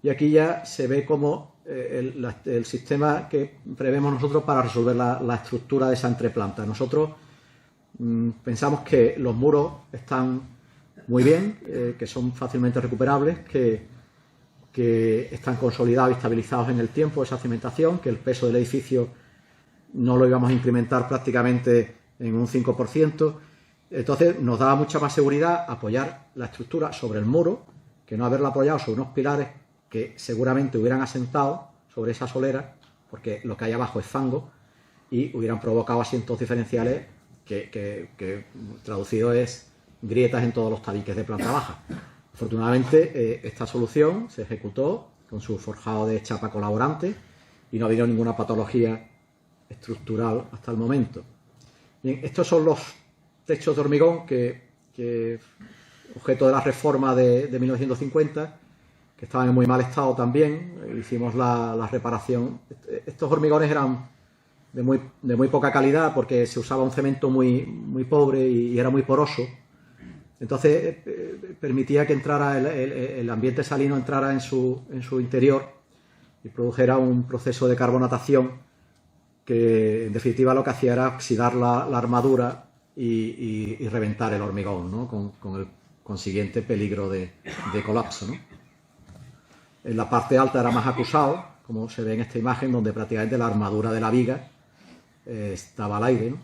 Y aquí ya se ve como el sistema que prevemos nosotros para resolver la estructura de esa entreplanta. Nosotros pensamos que los muros están muy bien, que son fácilmente recuperables, que están consolidados y estabilizados en el tiempo, esa cimentación, que el peso del edificio no lo íbamos a incrementar prácticamente en un 5%. Entonces nos daba mucha más seguridad apoyar la estructura sobre el muro que no haberla apoyado sobre unos pilares que seguramente hubieran asentado sobre esa solera, porque lo que hay abajo es fango, y hubieran provocado asientos diferenciales que traducido es grietas en todos los tabiques de planta baja. Afortunadamente esta solución se ejecutó con su forjado de chapa colaborante y no ha habido ninguna patología estructural hasta el momento. Bien, estos son los techos de hormigón que objeto de la reforma de 1950, que estaban en muy mal estado también. Hicimos la reparación. Estos hormigones eran de muy poca calidad porque se usaba un cemento muy pobre y era muy poroso. Entonces permitía que entrara el ambiente salino entrara en su interior y produjera un proceso de carbonatación que en definitiva lo que hacía era oxidar la armadura y reventar el hormigón, ¿no? con el consiguiente peligro de colapso, ¿no? En la parte alta era más acusado, como se ve en esta imagen, donde prácticamente la armadura de la viga estaba al aire, ¿no?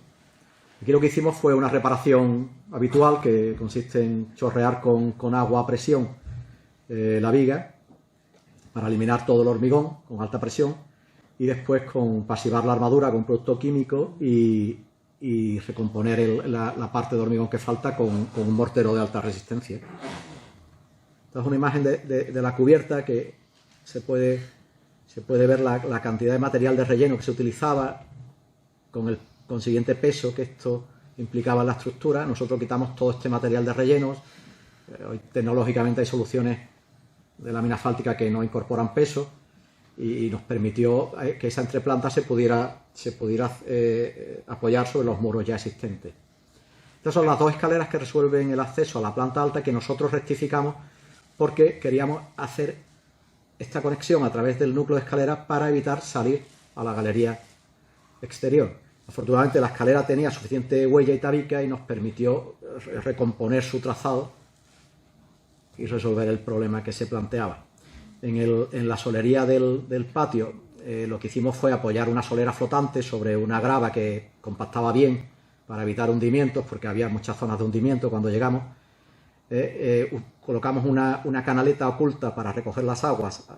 Aquí lo que hicimos fue una reparación habitual que consiste en chorrear con agua a presión la viga para eliminar todo el hormigón con alta presión y después pasivar la armadura con un producto químico y recomponer la parte de hormigón que falta con un mortero de alta resistencia. Esta es una imagen de la cubierta que se puede ver la cantidad de material de relleno que se utilizaba con el consiguiente peso que esto implicaba en la estructura. Nosotros quitamos todo este material de rellenos. Hoy tecnológicamente hay soluciones de lámina asfáltica que no incorporan peso y nos permitió que esa entreplanta se pudiera apoyar sobre los muros ya existentes. Estas son las 2 escaleras que resuelven el acceso a la planta alta que nosotros rectificamos porque queríamos hacer esta conexión a través del núcleo de escaleras para evitar salir a la galería exterior. Afortunadamente la escalera tenía suficiente huella y tabique y nos permitió recomponer su trazado y resolver el problema que se planteaba. En la solería del patio lo que hicimos fue apoyar una solera flotante sobre una grava que compactaba bien para evitar hundimientos, porque había muchas zonas de hundimiento cuando llegamos. Colocamos una canaleta oculta para recoger las aguas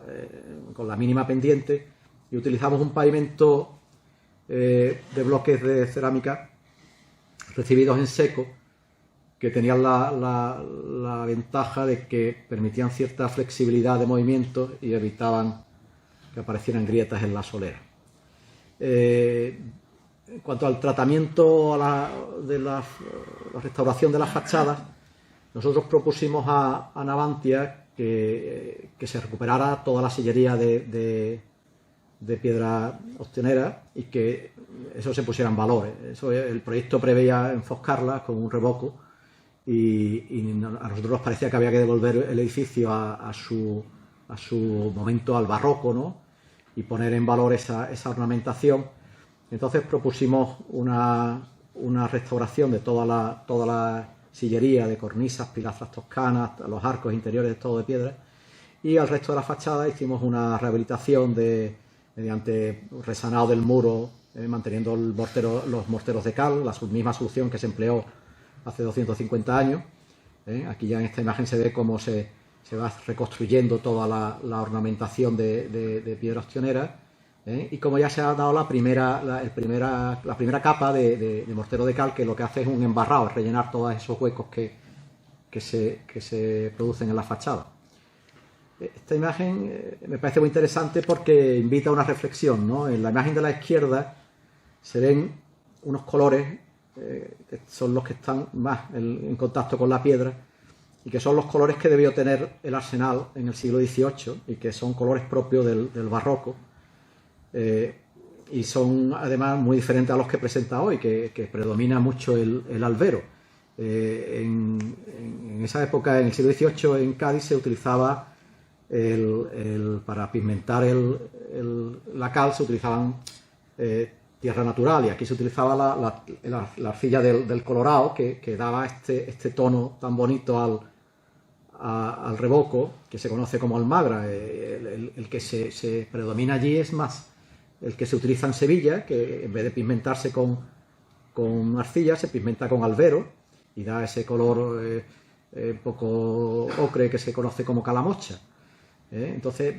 con la mínima pendiente y utilizamos un pavimento de bloques de cerámica recibidos en seco que tenían la ventaja de que permitían cierta flexibilidad de movimiento y evitaban que aparecieran grietas en la solera. En cuanto al tratamiento de la restauración de las fachadas, nosotros propusimos a Navantia que se recuperara toda la sillería de piedra ostionera y que eso se pusiera en valor. El proyecto preveía enfoscarla con un revoco y a nosotros nos parecía que había que devolver el edificio a su momento al barroco, ¿no? y poner en valor esa ornamentación. Entonces propusimos una restauración de toda la sillería, de cornisas, pilastras toscanas, los arcos interiores, todo de piedra, y al resto de la fachada hicimos una rehabilitación mediante resanado del muro, manteniendo los morteros de cal, la misma solución que se empleó hace 250 años. Aquí ya en esta imagen se ve cómo se va reconstruyendo toda la ornamentación de piedra ostionera, y como ya se ha dado la primera capa de mortero de cal, que lo que hace es un embarrado, es rellenar todos esos huecos que se producen en la fachada. Esta imagen me parece muy interesante porque invita a una reflexión, ¿no? En la imagen de la izquierda se ven unos colores que son los que están más en contacto con la piedra, y que son los colores que debió tener el arsenal en el siglo XVIII, y que son colores propios del barroco, y son además muy diferentes a los que presenta hoy, que predomina mucho el albero. En esa época, en el siglo XVIII, en Cádiz se utilizaba para pigmentar la cal, se utilizaban tierra natural, y aquí se utilizaba la arcilla del Colorado, que daba este tono tan bonito al revoco, que se conoce como almagra. El que se predomina allí es más el que se utiliza en Sevilla, que en vez de pigmentarse con arcilla, se pigmenta con albero y da ese color un poco ocre que se conoce como calamocha. Entonces,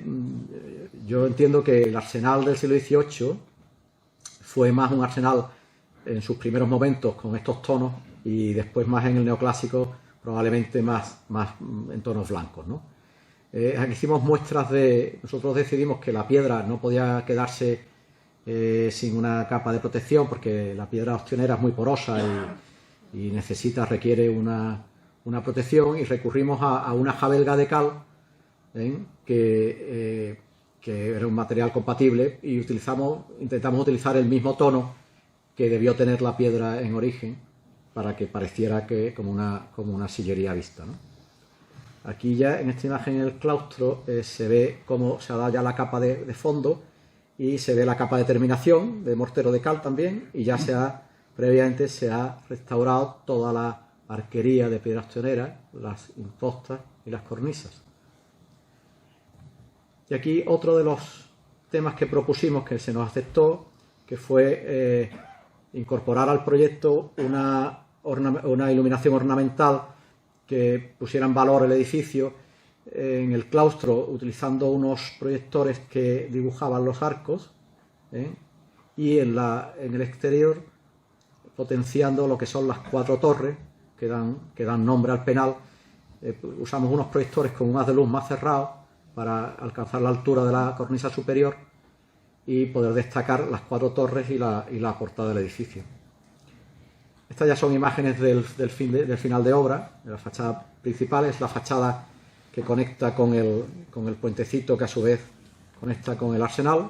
yo entiendo que el arsenal del siglo XVIII fue más un arsenal en sus primeros momentos con estos tonos, y después más en el neoclásico probablemente más en tonos blancos, ¿no? Aquí hicimos muestras nosotros decidimos que la piedra no podía quedarse sin una capa de protección, porque la piedra ostionera es muy porosa y requiere una protección, y recurrimos a una jabelga de cal, que era un material compatible, y intentamos utilizar el mismo tono que debió tener la piedra en origen, para que pareciera como una sillería vista, ¿no? Aquí ya en esta imagen, en el claustro, se ve cómo se ha dado ya la capa de fondo, y se ve la capa de terminación de mortero de cal también, y ya previamente se ha restaurado toda la arquería de piedra ostionera, las impostas y las cornisas. Y aquí otro de los temas que propusimos, que se nos aceptó, que fue incorporar al proyecto una iluminación ornamental que pusiera en valor el edificio en el claustro, utilizando unos proyectores que dibujaban los arcos, y en el exterior potenciando lo que son las 4 torres que dan nombre al penal. Usamos unos proyectores con un haz de luz más cerrado para alcanzar la altura de la cornisa superior y poder destacar las 4 torres y la portada del edificio. Estas ya son imágenes del final de obra. De la fachada principal es la fachada que conecta con el puentecito, que a su vez conecta con el arsenal.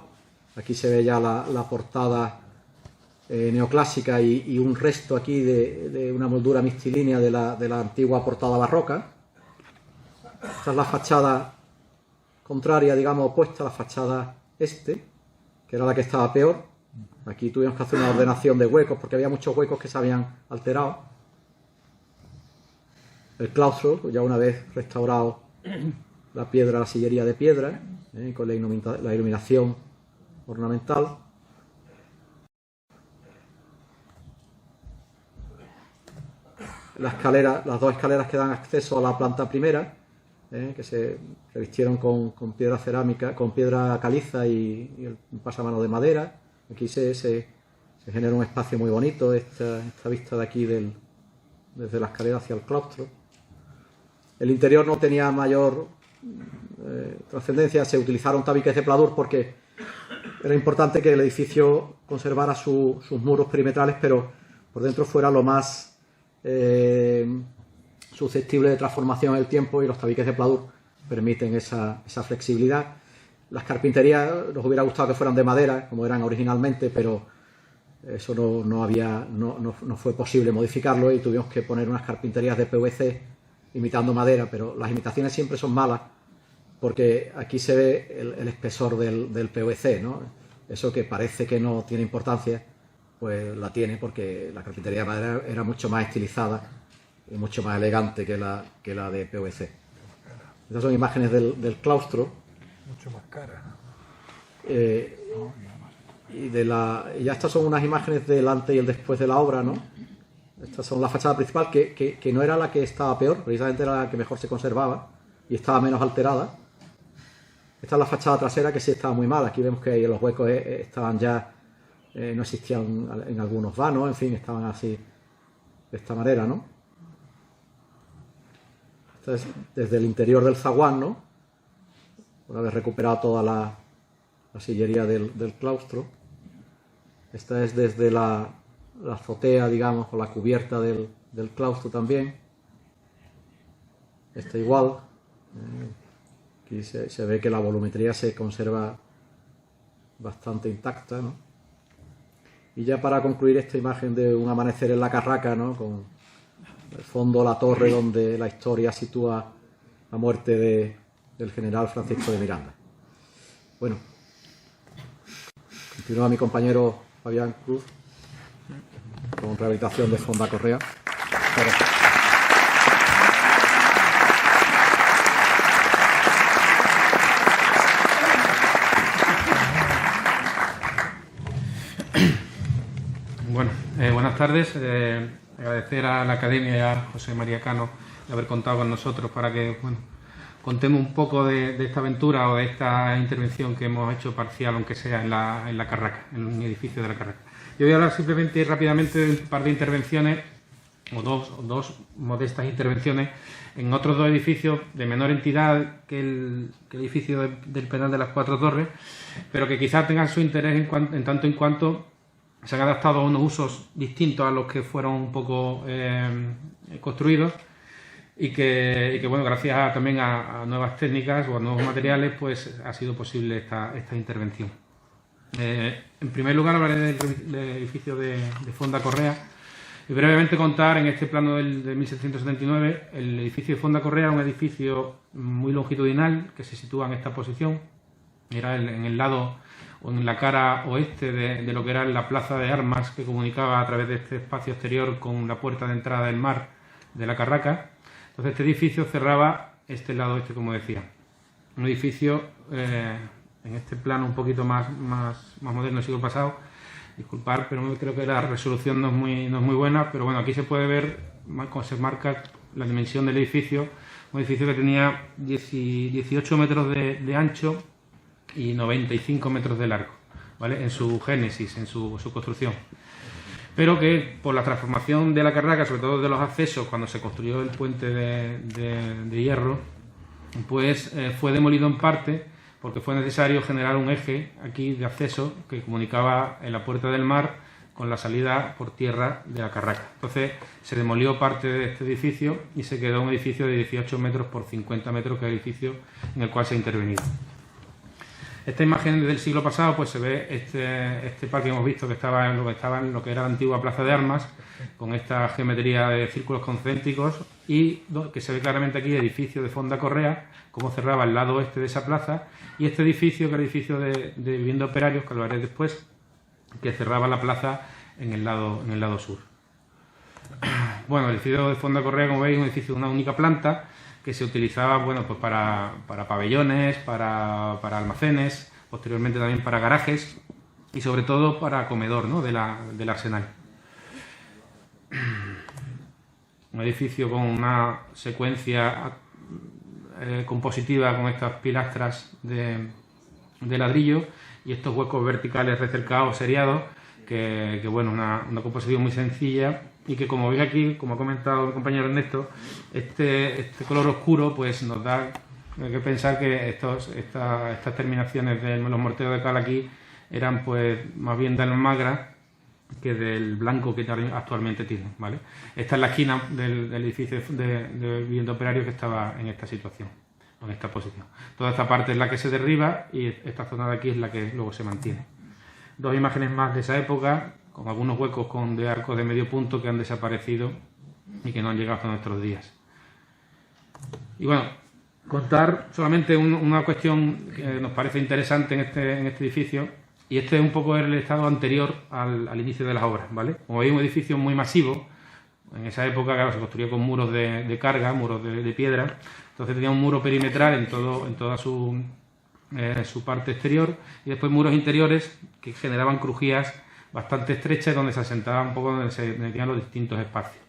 Aquí se ve ya la portada neoclásica y un resto aquí de una moldura mixtilínea de la antigua portada barroca. Esta es la fachada contraria, digamos, opuesta a la fachada que era la que estaba peor. Aquí tuvimos que hacer una ordenación de huecos porque había muchos huecos que se habían alterado. El claustro, ya una vez restaurado la sillería de piedra, con la iluminación ornamental. Las 2 escaleras que dan acceso a la planta primera, que se revistieron con piedra cerámica, con piedra caliza y un pasamano de madera. Aquí se genera un espacio muy bonito, esta vista de aquí desde la escalera hacia el claustro. El interior no tenía mayor trascendencia, se utilizaron tabiques de pladur porque era importante que el edificio conservara sus muros perimetrales, pero por dentro fuera lo más susceptible de transformación en el tiempo, y los tabiques de pladur permiten esa flexibilidad. Las carpinterías nos hubiera gustado que fueran de madera, como eran originalmente, pero eso no fue posible modificarlo, y tuvimos que poner unas carpinterías de PVC imitando madera, pero las imitaciones siempre son malas, porque aquí se ve el espesor del PVC, ¿no? Eso que parece que no tiene importancia, pues la tiene, porque la carpintería de madera era mucho más estilizada y mucho más elegante que la de PVC. Estas son imágenes del claustro. Mucho más cara. Y ya estas son unas imágenes del antes y el después de la obra, ¿no? Estas son la fachada principal, que no era la que estaba peor, precisamente era la que mejor se conservaba y estaba menos alterada. Esta es la fachada trasera, que sí estaba muy mal. Aquí vemos que ahí los huecos estaban ya, no existían en algunos vanos, en fin, estaban así, de esta manera, ¿no? Esto es desde el interior del zaguán, ¿no? Una vez recuperado toda la sillería del claustro. Esta es desde la azotea, digamos, o la cubierta del claustro también. Esta igual. Aquí se ve que la volumetría se conserva bastante intacta, ¿no? Y ya para concluir, esta imagen de un amanecer en la Carraca, ¿no? Con el fondo la torre donde la historia sitúa la muerte del general Francisco de Miranda. Bueno, continúa mi compañero Fabián Cruz con rehabilitación de Fonda Correa. Gracias. Bueno, buenas tardes. Agradecer a la Academia y a José María Cano de haber contado con nosotros para que contemos un poco de esta aventura o de esta intervención que hemos hecho parcial, aunque sea en la Carraca, en un edificio de la Carraca. Yo voy a hablar simplemente y rápidamente de un par de intervenciones, o dos modestas intervenciones, en otros dos edificios de menor entidad que el edificio del Penal de las Cuatro Torres, pero que quizás tengan su interés en tanto en cuanto se han adaptado a unos usos distintos a los que fueron un poco construidos y que bueno, gracias también a nuevas técnicas o a nuevos materiales, pues ha sido posible esta intervención. En primer lugar hablaré del edificio de Fonda Correa y brevemente contar en este plano de 1779 el edificio de Fonda Correa, un edificio muy longitudinal que se sitúa en esta posición. Era en el lado o en la cara oeste de lo que era la plaza de armas que comunicaba a través de este espacio exterior con la puerta de entrada del mar de la Carraca. Entonces este edificio cerraba este lado oeste, como decía. Un edificio en este plano un poquito más moderno del siglo pasado. Disculpar, pero creo que la resolución no es muy buena, pero bueno, aquí se puede ver cómo se marca la dimensión del edificio. Un edificio que tenía 18 metros de ancho y 95 metros de largo, ¿vale? En su génesis, en su construcción. Pero que por la transformación de la Carraca, sobre todo de los accesos, cuando se construyó el puente de hierro, pues fue demolido en parte porque fue necesario generar un eje aquí de acceso que comunicaba en la puerta del mar con la salida por tierra de la Carraca. Entonces se demolió parte de este edificio y se quedó un edificio de 18 metros por 50 metros, que es el edificio en el cual se ha intervenido. Esta imagen del siglo pasado, pues se ve este parque que hemos visto que estaba en lo que era la antigua plaza de armas, con esta geometría de círculos concéntricos, y que se ve claramente aquí el edificio de Fonda Correa, cómo cerraba el lado oeste de esa plaza, y este edificio, que era el edificio de vivienda operarios, que lo haré después, que cerraba la plaza en el lado sur. Bueno, el edificio de Fonda Correa, como veis, es un edificio de una única planta, que se utilizaba, bueno, pues para pabellones, para almacenes, posteriormente también para garajes y sobre todo para comedor, ¿no?, del arsenal. Un edificio con una secuencia compositiva con estas pilastras de ladrillo y estos huecos verticales recercados, seriados, que bueno, una composición muy sencilla. Y que, como veis aquí, como ha comentado el compañero Ernesto, este color oscuro pues nos da que pensar que estas terminaciones de los morteros de cal aquí eran pues más bien de almagra que del blanco que actualmente tienen, ¿vale? Esta es la esquina del edificio de vivienda operario que estaba en esta situación, en esta posición. Toda esta parte es la que se derriba y esta zona de aquí es la que luego se mantiene. Dos imágenes más de esa época, con algunos huecos de arcos de medio punto que han desaparecido y que no han llegado hasta nuestros días. Y bueno, contar solamente una cuestión que nos parece interesante en este edificio, y este es un poco el estado anterior al inicio de las obras, ¿vale? Como veis, un edificio muy masivo. En esa época, claro, se construyó con muros de carga, muros de piedra. Entonces tenía un muro perimetral en toda su parte exterior, y después muros interiores que generaban crujías bastante estrechas donde se asentaba un poco, donde se metían los distintos espacios.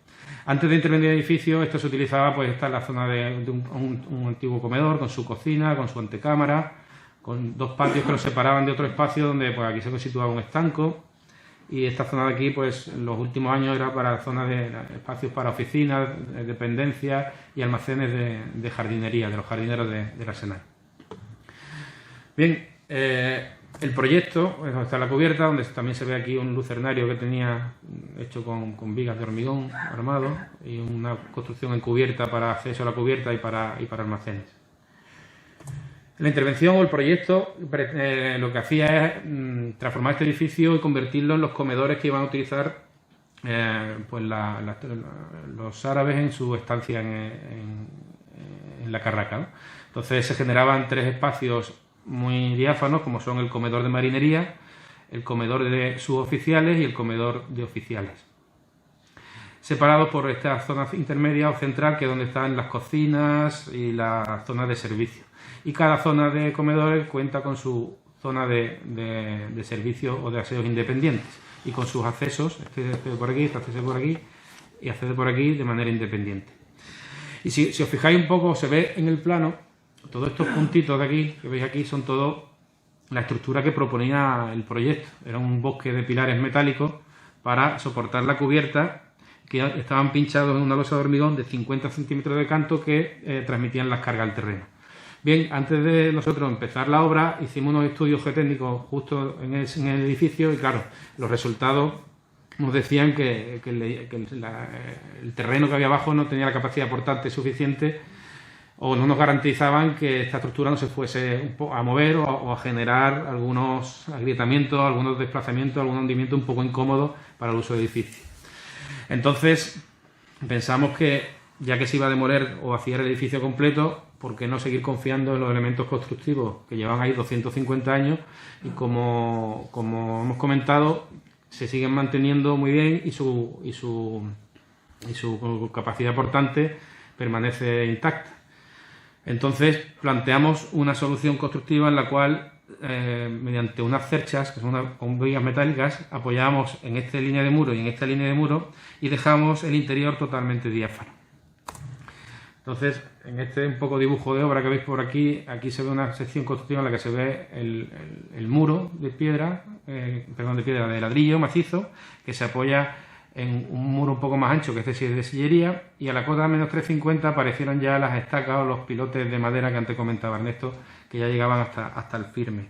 Antes de intervenir en el edificio, esto se utilizaba, pues esta es la zona de un antiguo comedor con su cocina, con su antecámara, con dos patios que lo separaban de otro espacio donde pues aquí se situaba un estanco, y esta zona de aquí, pues en los últimos años era para zonas de espacios para oficinas, dependencias y almacenes de jardinería, de los jardineros del Arsenal. Bien, el proyecto, donde está la cubierta, donde también se ve aquí un lucernario que tenía hecho con vigas de hormigón armado y una construcción encubierta para acceso a la cubierta y para almacenes. La intervención o el proyecto lo que hacía es transformar este edificio y convertirlo en los comedores que iban a utilizar pues los árabes en su estancia en la Carraca, ¿no? Entonces se generaban tres espacios muy diáfanos, como son el comedor de marinería, el comedor de suboficiales y el comedor de oficiales, separados por esta zona intermedia o central, que es donde están las cocinas y las zonas de servicio. Y cada zona de comedores cuenta con su zona de servicio o de aseos independientes y con sus accesos, este accede por aquí, este accede por aquí y accede por aquí de manera independiente. Y si os fijáis un poco, se ve en el plano, todos estos puntitos de aquí, que veis aquí, son todo la estructura que proponía el proyecto. Era un bosque de pilares metálicos para soportar la cubierta, que estaban pinchados en una losa de hormigón de 50 centímetros de canto que transmitían las cargas al terreno. Bien, antes de nosotros empezar la obra, hicimos unos estudios geotécnicos justo en el edificio y, claro, los resultados nos decían que el terreno que había abajo no tenía la capacidad portante suficiente, o no nos garantizaban que esta estructura no se fuese a mover o a generar algunos agrietamientos, algunos desplazamientos, algún hundimiento un poco incómodo para el uso del edificio. Entonces pensamos que, ya que se iba a demoler o vaciar el edificio completo, ¿por qué no seguir confiando en los elementos constructivos que llevan ahí 250 años y como hemos comentado, se siguen manteniendo muy bien y su capacidad portante permanece intacta? Entonces planteamos una solución constructiva en la cual, mediante unas cerchas, que son con vigas metálicas, apoyamos en esta línea de muro y en esta línea de muro y dejamos el interior totalmente diáfano. Entonces, en este un poco dibujo de obra que veis por aquí, aquí se ve una sección constructiva en la que se ve el muro de piedra, de ladrillo macizo, que se apoya en un muro un poco más ancho, que este es de sillería, y a la cota menos 350 aparecieron ya las estacas o los pilotes de madera que antes comentaba Ernesto, que ya llegaban hasta el firme.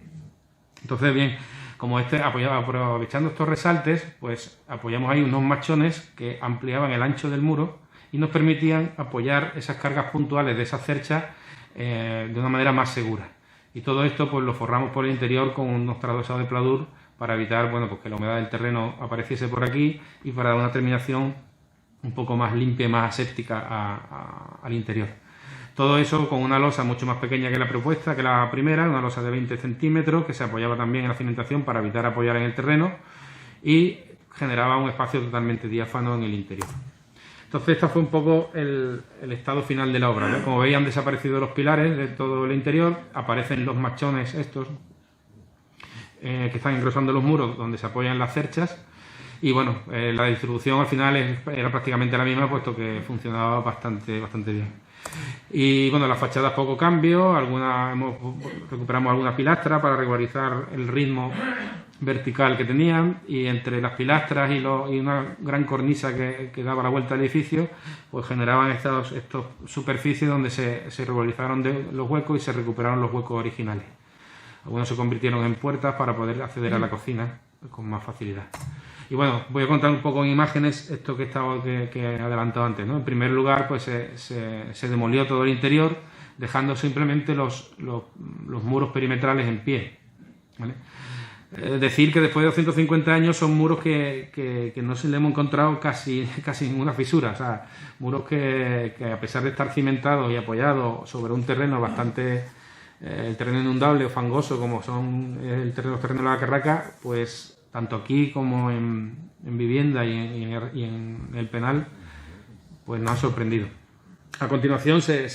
Entonces, bien, como aprovechando estos resaltes, pues apoyamos ahí unos machones que ampliaban el ancho del muro y nos permitían apoyar esas cargas puntuales de esas cerchas de una manera más segura. Y todo esto pues lo forramos por el interior con unos tradosados de pladur para evitar pues que la humedad del terreno apareciese por aquí y para dar una terminación un poco más limpia y más aséptica al interior. Todo eso con una losa mucho más pequeña que la propuesta, que la primera, una losa de 20 centímetros que se apoyaba también en la cimentación para evitar apoyar en el terreno y generaba un espacio totalmente diáfano en el interior. Entonces, este fue un poco el estado final de la obra, ¿no? Como veis, han desaparecido los pilares de todo el interior, aparecen los machones estos que están engrosando los muros donde se apoyan las cerchas y bueno, la distribución al final era prácticamente la misma, puesto que funcionaba bastante bien. Y bueno, las fachadas poco cambio, recuperamos alguna pilastra para regularizar el ritmo vertical que tenían, y entre las pilastras y una gran cornisa que daba la vuelta al edificio, pues generaban estas superficies donde se regularizaron los huecos y se recuperaron los huecos originales. Algunos se convirtieron en puertas para poder acceder a la cocina con más facilidad. Y bueno, voy a contar un poco en imágenes esto que he adelantado antes, ¿no? En primer lugar, pues se demolió todo el interior, dejando simplemente los muros perimetrales en pie, ¿vale? Decir que después de 250 años son muros que no se le hemos encontrado casi ninguna fisura. O sea, muros que a pesar de estar cimentados y apoyados sobre un terreno bastante... el terreno inundable o fangoso como son los terrenos de la Carraca, pues tanto aquí como en vivienda y en el penal, pues nos ha sorprendido. A continuación se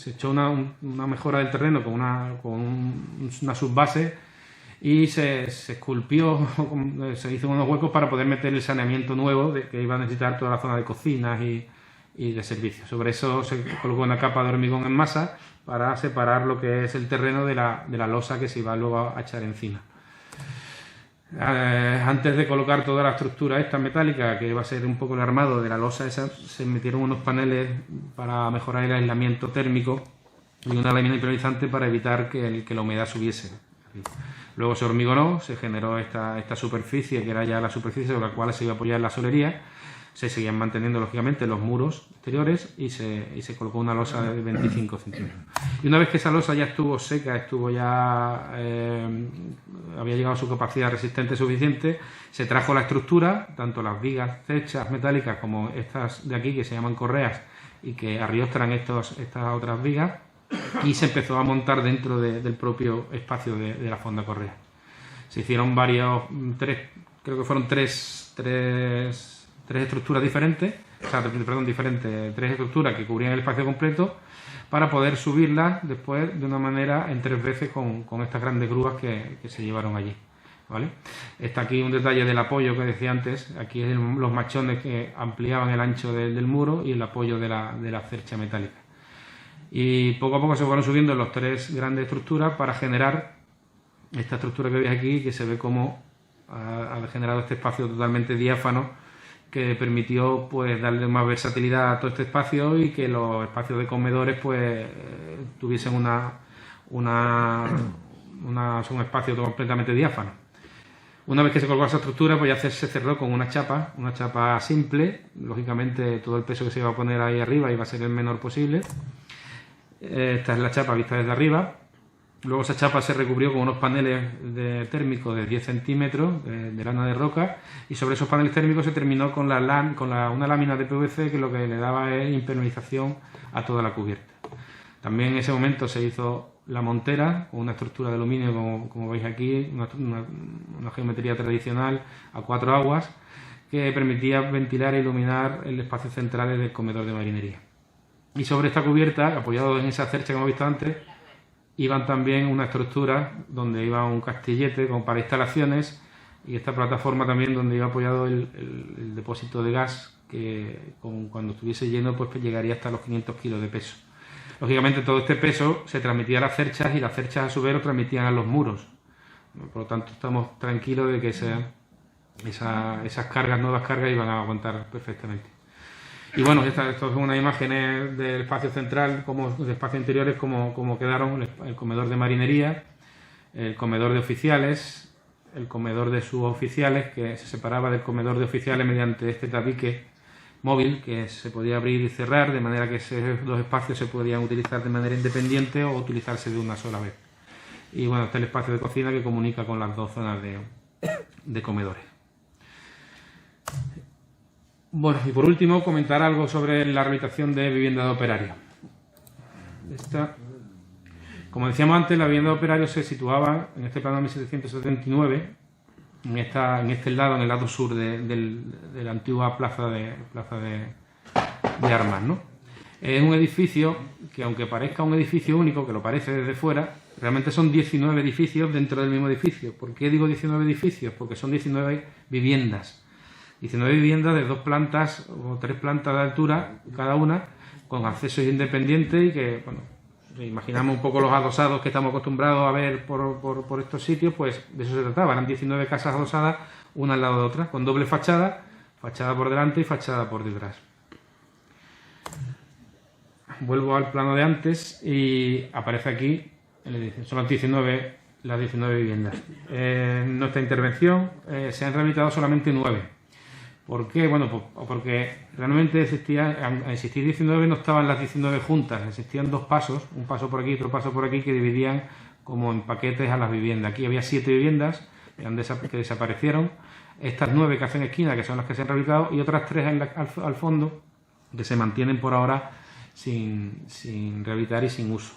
echó una mejora del terreno con una subbase y se esculpió, se hizo unos huecos para poder meter el saneamiento nuevo que iba a necesitar toda la zona de cocinas y de servicios. Sobre eso se colocó una capa de hormigón en masa para separar lo que es el terreno de la losa que se iba luego a echar encima. Antes de colocar toda la estructura esta metálica, que va a ser un poco el armado de la losa esa, se metieron unos paneles para mejorar el aislamiento térmico y una lámina impermeabilizante para evitar que la humedad subiese. Luego se hormigonó, se generó esta superficie, que era ya la superficie sobre la cual se iba a apoyar la solería. Se seguían manteniendo, lógicamente, los muros exteriores y se colocó una losa de 25 centímetros. Y una vez que esa losa ya estuvo seca, había llegado a su capacidad resistente suficiente, se trajo la estructura, tanto las vigas hechas metálicas como estas de aquí, que se llaman correas, y que arriostran estas otras vigas, y se empezó a montar dentro del propio espacio de la fonda correa. Se hicieron creo que fueron tres estructuras diferentes, tres estructuras que cubrían el espacio completo para poder subirlas después de una manera en 3 veces con estas grandes grúas que se llevaron allí, ¿vale? Está aquí un detalle del apoyo que decía antes. Aquí es los machones que ampliaban el ancho del muro y el apoyo de la cercha metálica. Y poco a poco se fueron subiendo las 3 grandes estructuras para generar esta estructura que veis aquí, que se ve como ha generado este espacio totalmente diáfano, que permitió pues darle más versatilidad a todo este espacio y que los espacios de comedores pues tuviesen un espacio completamente diáfano. Una vez que se colgó esa estructura, pues ya se cerró con una chapa simple. Lógicamente todo el peso que se iba a poner ahí arriba iba a ser el menor posible. Esta es la chapa vista desde arriba. Luego esa chapa se recubrió con unos paneles térmicos de 10 centímetros de lana de roca, y sobre esos paneles térmicos se terminó con una lámina de PVC que lo que le daba es impermeabilización a toda la cubierta. También en ese momento se hizo la montera con una estructura de aluminio, como veis aquí, una geometría tradicional a 4 aguas, que permitía ventilar e iluminar el espacio central del comedor de marinería. Y sobre esta cubierta, apoyado en esa cercha que hemos visto antes, iban también una estructura donde iba un castillete para instalaciones, y esta plataforma también donde iba apoyado el depósito de gas, que cuando estuviese lleno pues llegaría hasta los 500 kilos de peso. Lógicamente todo este peso se transmitía a las cerchas, y las cerchas a su vez lo transmitían a los muros. Por lo tanto estamos tranquilos de que esas cargas, nuevas cargas, iban a aguantar perfectamente. Y bueno, esto son unas imágenes del espacio central, de espacios interiores, como quedaron el comedor de marinería, el comedor de oficiales, el comedor de suboficiales, que se separaba del comedor de oficiales mediante este tabique móvil que se podía abrir y cerrar, de manera que esos 2 espacios se podían utilizar de manera independiente o utilizarse de una sola vez. Y bueno, está el espacio de cocina que comunica con las 2 zonas de comedores. Bueno, y por último, comentar algo sobre la rehabilitación de vivienda de operarios. Como decíamos antes, la vivienda de operarios se situaba en este plano de 1779, en este lado, en el lado sur de la antigua plaza de armas, ¿no? Es un edificio que, aunque parezca un edificio único, que lo parece desde fuera, realmente son 19 edificios dentro del mismo edificio. ¿Por qué digo 19 edificios? Porque son 19 viviendas. 19 viviendas de 2 plantas o 3 plantas de altura cada una, con accesos independientes, y que, bueno, imaginamos un poco los adosados que estamos acostumbrados a ver por estos sitios, pues de eso se trataba. Eran 19 casas adosadas, una al lado de otra, con doble fachada por delante y fachada por detrás. Vuelvo al plano de antes y aparece aquí el edificio. Son las 19 viviendas. En nuestra intervención se han rehabilitado solamente 9. ¿Por qué? Bueno, pues porque realmente al existir 19 no estaban las 19 juntas, existían 2 pasos, un paso por aquí y otro paso por aquí, que dividían como en paquetes a las viviendas. Aquí había 7 viviendas que desaparecieron, estas 9 que hacen esquina, que son las que se han rehabilitado, y otras 3 al fondo, que se mantienen por ahora sin rehabilitar y sin uso.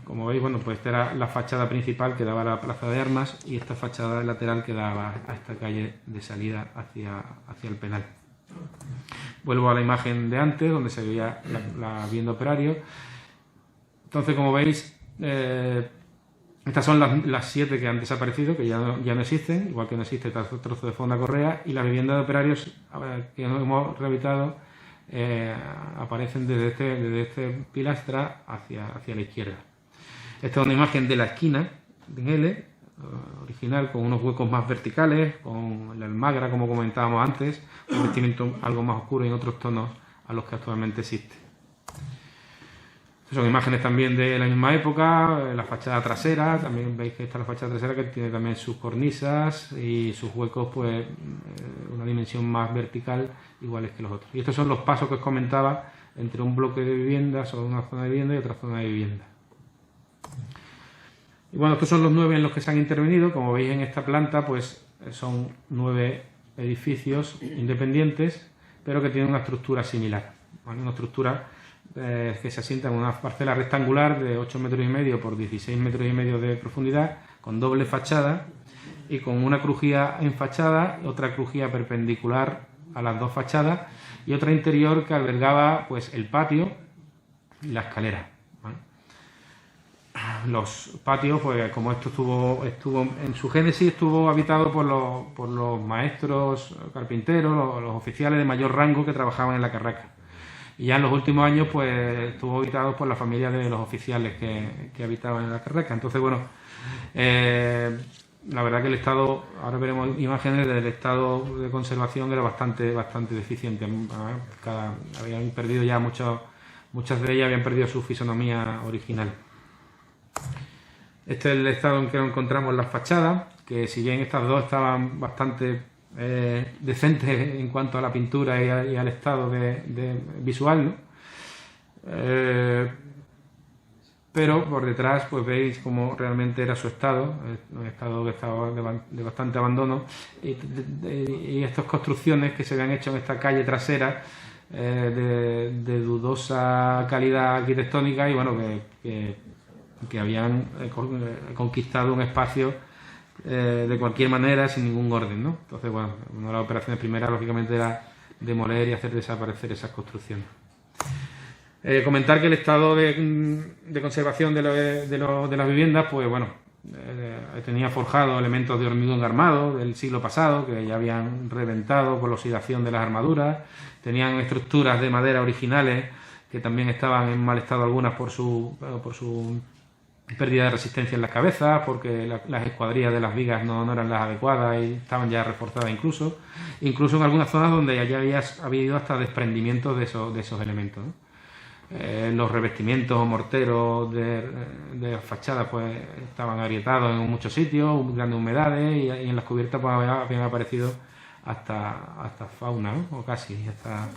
Como veis, bueno, pues esta era la fachada principal que daba a la plaza de armas, y esta fachada lateral que daba a esta calle de salida hacia el penal. Vuelvo a la imagen de antes, donde se veía la vivienda operario. Entonces, como veis, estas son las 7 que han desaparecido, que ya no existen, igual que no existe el trozo de Fonda Correa, y las viviendas de operarios que hemos rehabilitado aparecen desde este pilastra hacia la izquierda. Esta es una imagen de la esquina en L, original, con unos huecos más verticales, con la almagra, como comentábamos antes, un vestimento algo más oscuro y en otros tonos a los que actualmente existe. Son imágenes también de la misma época, la fachada trasera, también veis que esta es la fachada trasera, que tiene también sus cornisas y sus huecos, pues una dimensión más vertical, iguales que los otros. Y estos son los pasos que os comentaba entre un bloque de viviendas o una zona de vivienda y otra zona de vivienda. Y bueno, estos son los 9 en los que se han intervenido. Como veis en esta planta, pues son 9 edificios independientes, pero que tienen una estructura similar, ¿vale? Una estructura que se asienta en una parcela rectangular de 8,5 metros por 16,5 metros de profundidad, con doble fachada y con una crujía en fachada, otra crujía perpendicular a las 2 fachadas y otra interior que albergaba, pues, el patio y la escalera, ¿vale? Los patios, pues como esto estuvo en su génesis, estuvo habitado por los maestros carpinteros, los oficiales de mayor rango que trabajaban en la carraca. Y ya en los últimos años, pues estuvo habitado por la familia de los oficiales que habitaban en la carraca. Entonces, bueno, la verdad que el estado, ahora veremos imágenes del estado de conservación, era bastante deficiente. Habían perdido ya muchas de ellas habían perdido su fisonomía original. Este es el estado en que encontramos las fachadas, que si bien estas dos estaban bastante decentes en cuanto a la pintura y al estado de visual, ¿no? Pero por detrás, pues veis cómo realmente era su estado, un estado que estaba de bastante abandono, y estas construcciones que se habían hecho en esta calle trasera de dudosa calidad arquitectónica, y bueno, que habían conquistado un espacio de cualquier manera, sin ningún orden, ¿no? Entonces, bueno, una de las operaciones primeras, lógicamente, era demoler y hacer desaparecer esas construcciones. Comentar que el estado de conservación de las viviendas, pues bueno, tenía forjado elementos de hormigón armado del siglo pasado, que ya habían reventado por la oxidación de las armaduras, tenían estructuras de madera originales, que también estaban en mal estado algunas por su pérdida de resistencia en las cabezas, porque las escuadrillas de las vigas no eran las adecuadas y estaban ya reforzadas incluso en algunas zonas donde ya había habido hasta desprendimientos de esos elementos, ¿no? Los revestimientos o morteros de fachadas, pues estaban agrietados en muchos sitios, grandes humedades, y en las cubiertas, pues habían aparecido hasta fauna, ¿no? O casi hasta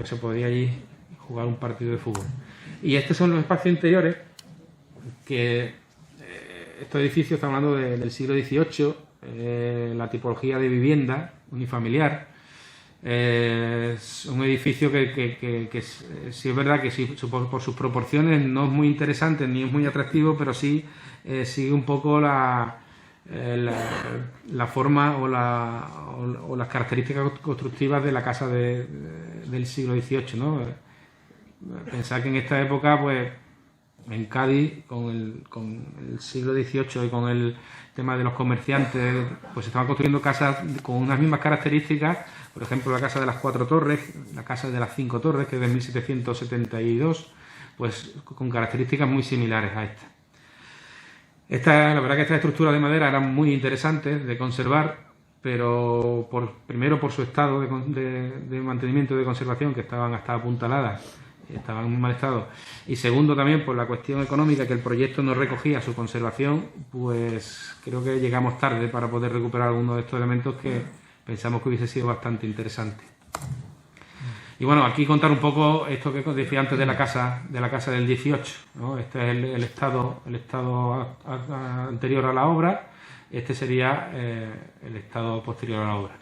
se podía allí jugar un partido de fútbol. Y estos son los espacios interiores, que estos edificios, estamos hablando del siglo XVIII, la tipología de vivienda unifamiliar. Es un edificio que sí es verdad que sí, por sus proporciones no es muy interesante ni es muy atractivo, pero sí sigue un poco la forma o las características constructivas de la casa del siglo XVIII, ¿no? Pensar que en esta época, pues en Cádiz, con el siglo XVIII y con el tema de los comerciantes, pues se estaban construyendo casas con unas mismas características. Por ejemplo, la casa de las 4 torres, la casa de las 5 torres, que es de 1772, pues con características muy similares a esta. La verdad que estas estructuras de madera eran muy interesantes de conservar, pero primero por su estado de mantenimiento y de conservación, que estaban hasta apuntaladas, estaban en muy mal estado, y segundo también por la cuestión económica, que el proyecto no recogía su conservación, pues creo que llegamos tarde para poder recuperar algunos de estos elementos que pensamos que hubiese sido bastante interesante. Y bueno, aquí contar un poco esto que decía antes de la casa del 18, ¿no? Este es el estado anterior a la obra, este sería el estado posterior a la obra.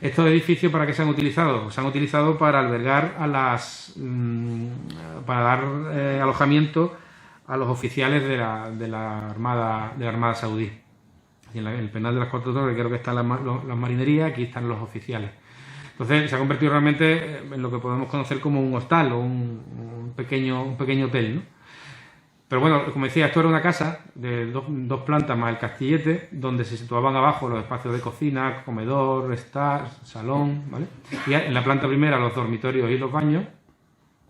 Estos edificios, ¿para qué se han utilizado? Se han utilizado para albergar para dar alojamiento a los oficiales de la Armada Saudí. Y en el penal de las Cuatro Torres creo que están las marinerías, aquí están los oficiales. Entonces se ha convertido realmente en lo que podemos conocer como un hostal o un pequeño hotel, ¿no? Pero bueno, como decía, esto era una casa de dos plantas más el castillete, donde se situaban abajo los espacios de cocina, comedor, estar, salón, ¿vale? Y en la planta primera los dormitorios y los baños,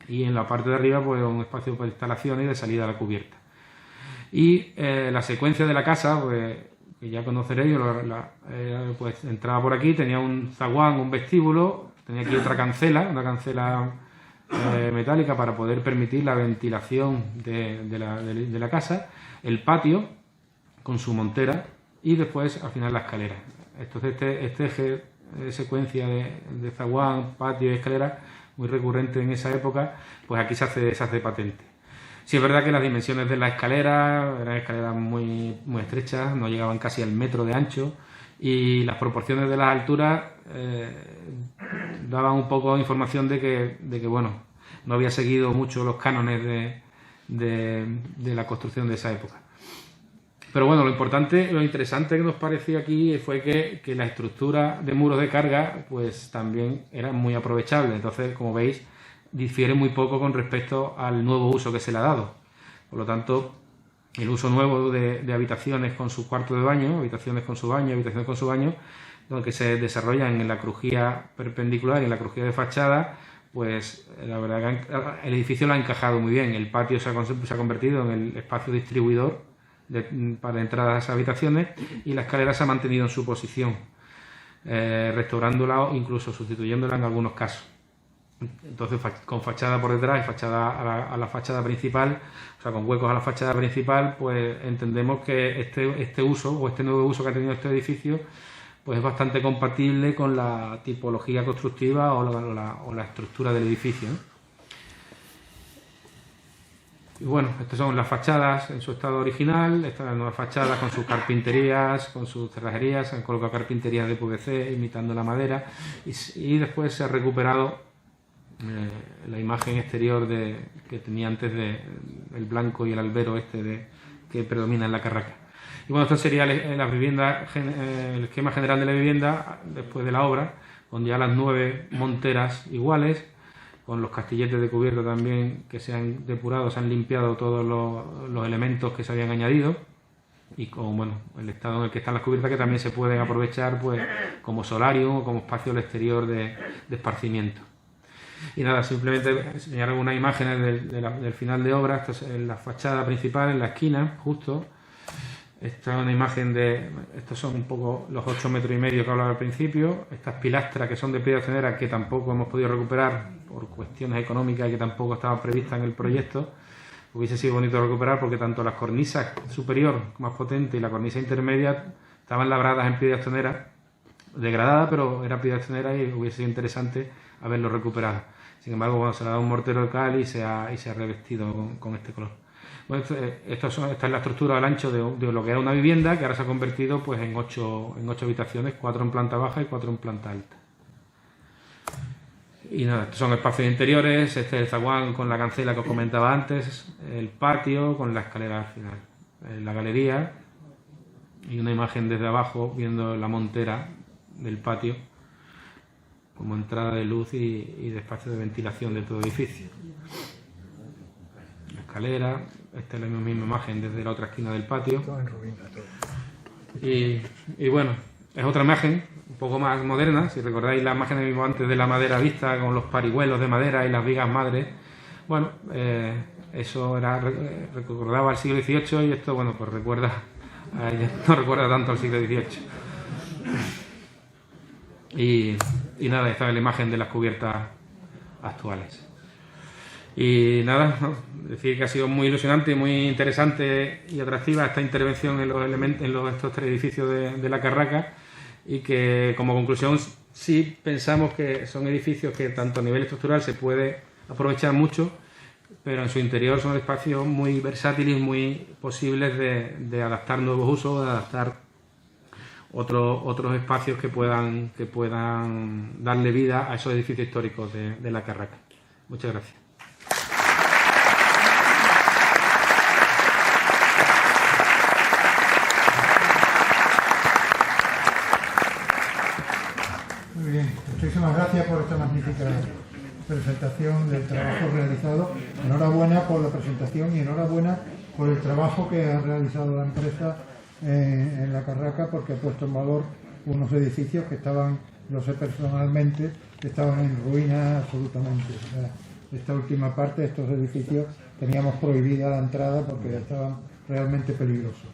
y en la parte de arriba pues un espacio para instalaciones y de salida a la cubierta. Y la secuencia de la casa, pues que ya conoceréis, pues entraba por aquí, tenía un zaguán, un vestíbulo, tenía aquí otra cancela, una cancela metálica para poder permitir la ventilación de la casa, el patio con su montera y después al final la escalera. Entonces este eje de secuencia de zaguán, patio y escalera, muy recurrente en esa época, pues aquí se hace patente. Sí, es verdad que las dimensiones de la escalera eran escaleras muy estrechas, no llegaban casi al metro de ancho, y las proporciones de las alturas daban un poco de información de que bueno, no había seguido mucho los cánones de la construcción de esa época. Pero bueno, lo interesante que nos pareció aquí fue que la estructura de muros de carga pues también era muy aprovechable. Entonces, como veis, difiere muy poco con respecto al nuevo uso que se le ha dado. Por lo tanto, el uso nuevo de habitaciones con su cuarto de baño, habitaciones con su baño, donde se desarrollan en la crujía perpendicular y en la crujía de fachada, pues la verdad que el edificio lo ha encajado muy bien. El patio se ha convertido en el espacio distribuidor para entrar a esas habitaciones, y la escalera se ha mantenido en su posición, restaurándola o incluso sustituyéndola en algunos casos. Entonces, con fachada por detrás y fachada a la fachada principal, o sea, con huecos a la fachada principal, pues entendemos que este uso o este nuevo uso que ha tenido este edificio pues es bastante compatible con la tipología constructiva o la estructura del edificio, ¿no? Y bueno, estas son las fachadas en su estado original. Esta es la nueva fachada con sus carpinterías, con sus cerrajerías. Se han colocado carpinterías de PVC imitando la madera, y después se ha recuperado la imagen exterior que tenía antes el blanco y el albero que predomina en la Carraca. Y bueno, esto sería el esquema general de la vivienda después de la obra, con ya las 9 monteras iguales, con los castilletes de cubierta también que se han depurado, se han limpiado todos los elementos que se habían añadido, y con bueno, el estado en el que están las cubiertas, que también se pueden aprovechar pues como solarium o como espacio al exterior de esparcimiento. Y nada, simplemente enseñar algunas imágenes del final de obra. Esto es en la fachada principal, en la esquina, justo. Esta es una imagen estos son un poco los 8,5 metros que hablaba al principio. Estas pilastras que son de piedra cenera, que tampoco hemos podido recuperar por cuestiones económicas y que tampoco estaban previstas en el proyecto. Hubiese sido bonito recuperar, porque tanto las cornisas superior, más potente, y la cornisa intermedia estaban labradas en piedra cenera, degradada, pero era piedra cenera y hubiese sido interesante haberlo recuperado. Sin embargo, bueno, se le ha dado un mortero de cal y se ha revestido con este color. Bueno, esta es la estructura al ancho de lo que era una vivienda, que ahora se ha convertido pues en 8 habitaciones, 4 en planta baja y 4 en planta alta. Y nada, estos son espacios interiores. Este es el zaguán con la cancela que os comentaba antes, el patio con la escalera al final, la galería, y una imagen desde abajo viendo la montera del patio como entrada de luz y de espacio de ventilación de todo el edificio. La escalera, esta es la misma imagen desde la otra esquina del patio. Y bueno, es otra imagen un poco más moderna. Si recordáis la imagen que vimos antes de la madera vista con los parihuelos de madera y las vigas madres, bueno, eso recordaba al siglo XVIII, y esto, bueno, pues no recuerda tanto al siglo XVIII. Y nada, esta es la imagen de las cubiertas actuales. Y nada, ¿no? Decir que ha sido muy ilusionante, muy interesante y atractiva esta intervención en estos 3 edificios de la Carraca, y que como conclusión sí pensamos que son edificios que tanto a nivel estructural se puede aprovechar mucho, pero en su interior son espacios muy versátiles, muy posibles de adaptar nuevos usos, de adaptar otros espacios que puedan darle vida a esos edificios históricos de La Carraca. Muchas gracias. Muy bien, muchísimas gracias por esta magnífica presentación del trabajo realizado. Enhorabuena por la presentación y enhorabuena por el trabajo que ha realizado la empresa en La Carraca, porque ha puesto en valor unos edificios que estaban, lo sé personalmente, que estaban en ruina absolutamente. O sea, esta última parte de estos edificios teníamos prohibida la entrada porque estaban realmente peligrosos.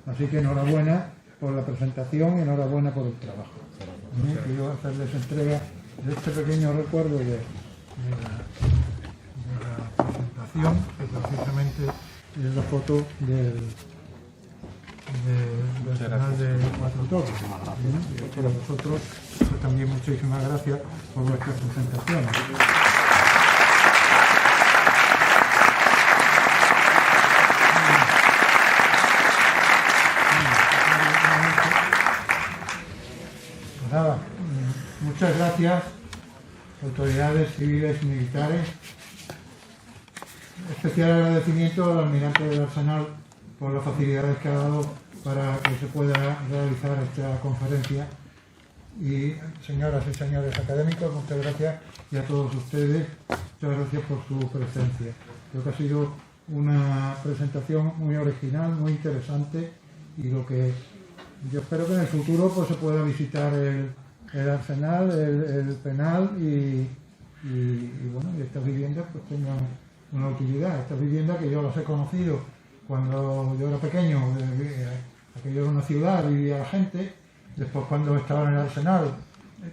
Así que enhorabuena por la presentación y enhorabuena por el trabajo. Quiero hacerles entrega de este pequeño recuerdo de la presentación, que precisamente es la foto del canal de Cuatro Torres. Y para vosotros pues, también muchísimas gracias por vuestras presentaciones. Pues nada, muchas gracias, autoridades civiles y militares. Especial agradecimiento al almirante del Arsenal por las facilidades que ha dado para que se pueda realizar esta conferencia. Y señoras y señores académicos, muchas gracias, y a todos ustedes, muchas gracias por su presencia. Creo que ha sido una presentación muy original, muy interesante, y lo que yo espero que en el futuro pues se pueda visitar el Arsenal, el penal y bueno, y estas viviendas pues tengan una utilidad. Estas viviendas que yo las he conocido cuando yo era pequeño, aquello era una ciudad, vivía la gente. Después, cuando estaba en el Arsenal,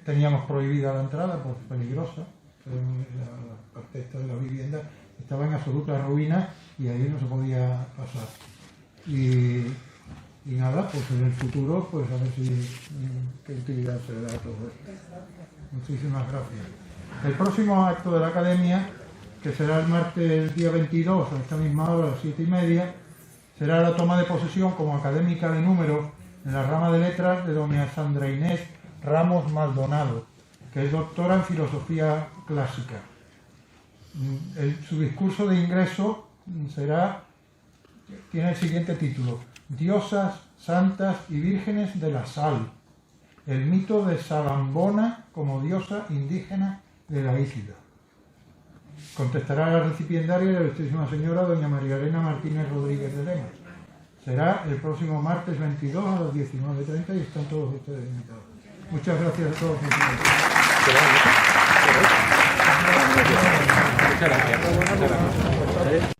teníamos prohibida la entrada, pues peligrosa. La parte esta de la vivienda estaba en absoluta ruina y ahí no se podía pasar. Y nada, pues en el futuro, pues a ver qué utilidad se da a todo esto. Muchísimas gracias. El próximo acto de la Academia, que será el martes, el día 22, a esta misma hora, a las 7:30, será la toma de posesión como académica de números en la rama de letras de doña Sandra Inés Ramos Maldonado, que es doctora en filosofía clásica. Su discurso de ingreso tiene el siguiente título: Diosas, santas y vírgenes de la sal, el mito de Salambona como diosa indígena de la isla. Contestará la recipiendaria de la Ilustrísima Señora doña María Elena Martínez Rodríguez de Lemas. Será el próximo martes 22 a las 19:30 y están todos ustedes invitados. Muchas gracias a todos. Muchas gracias.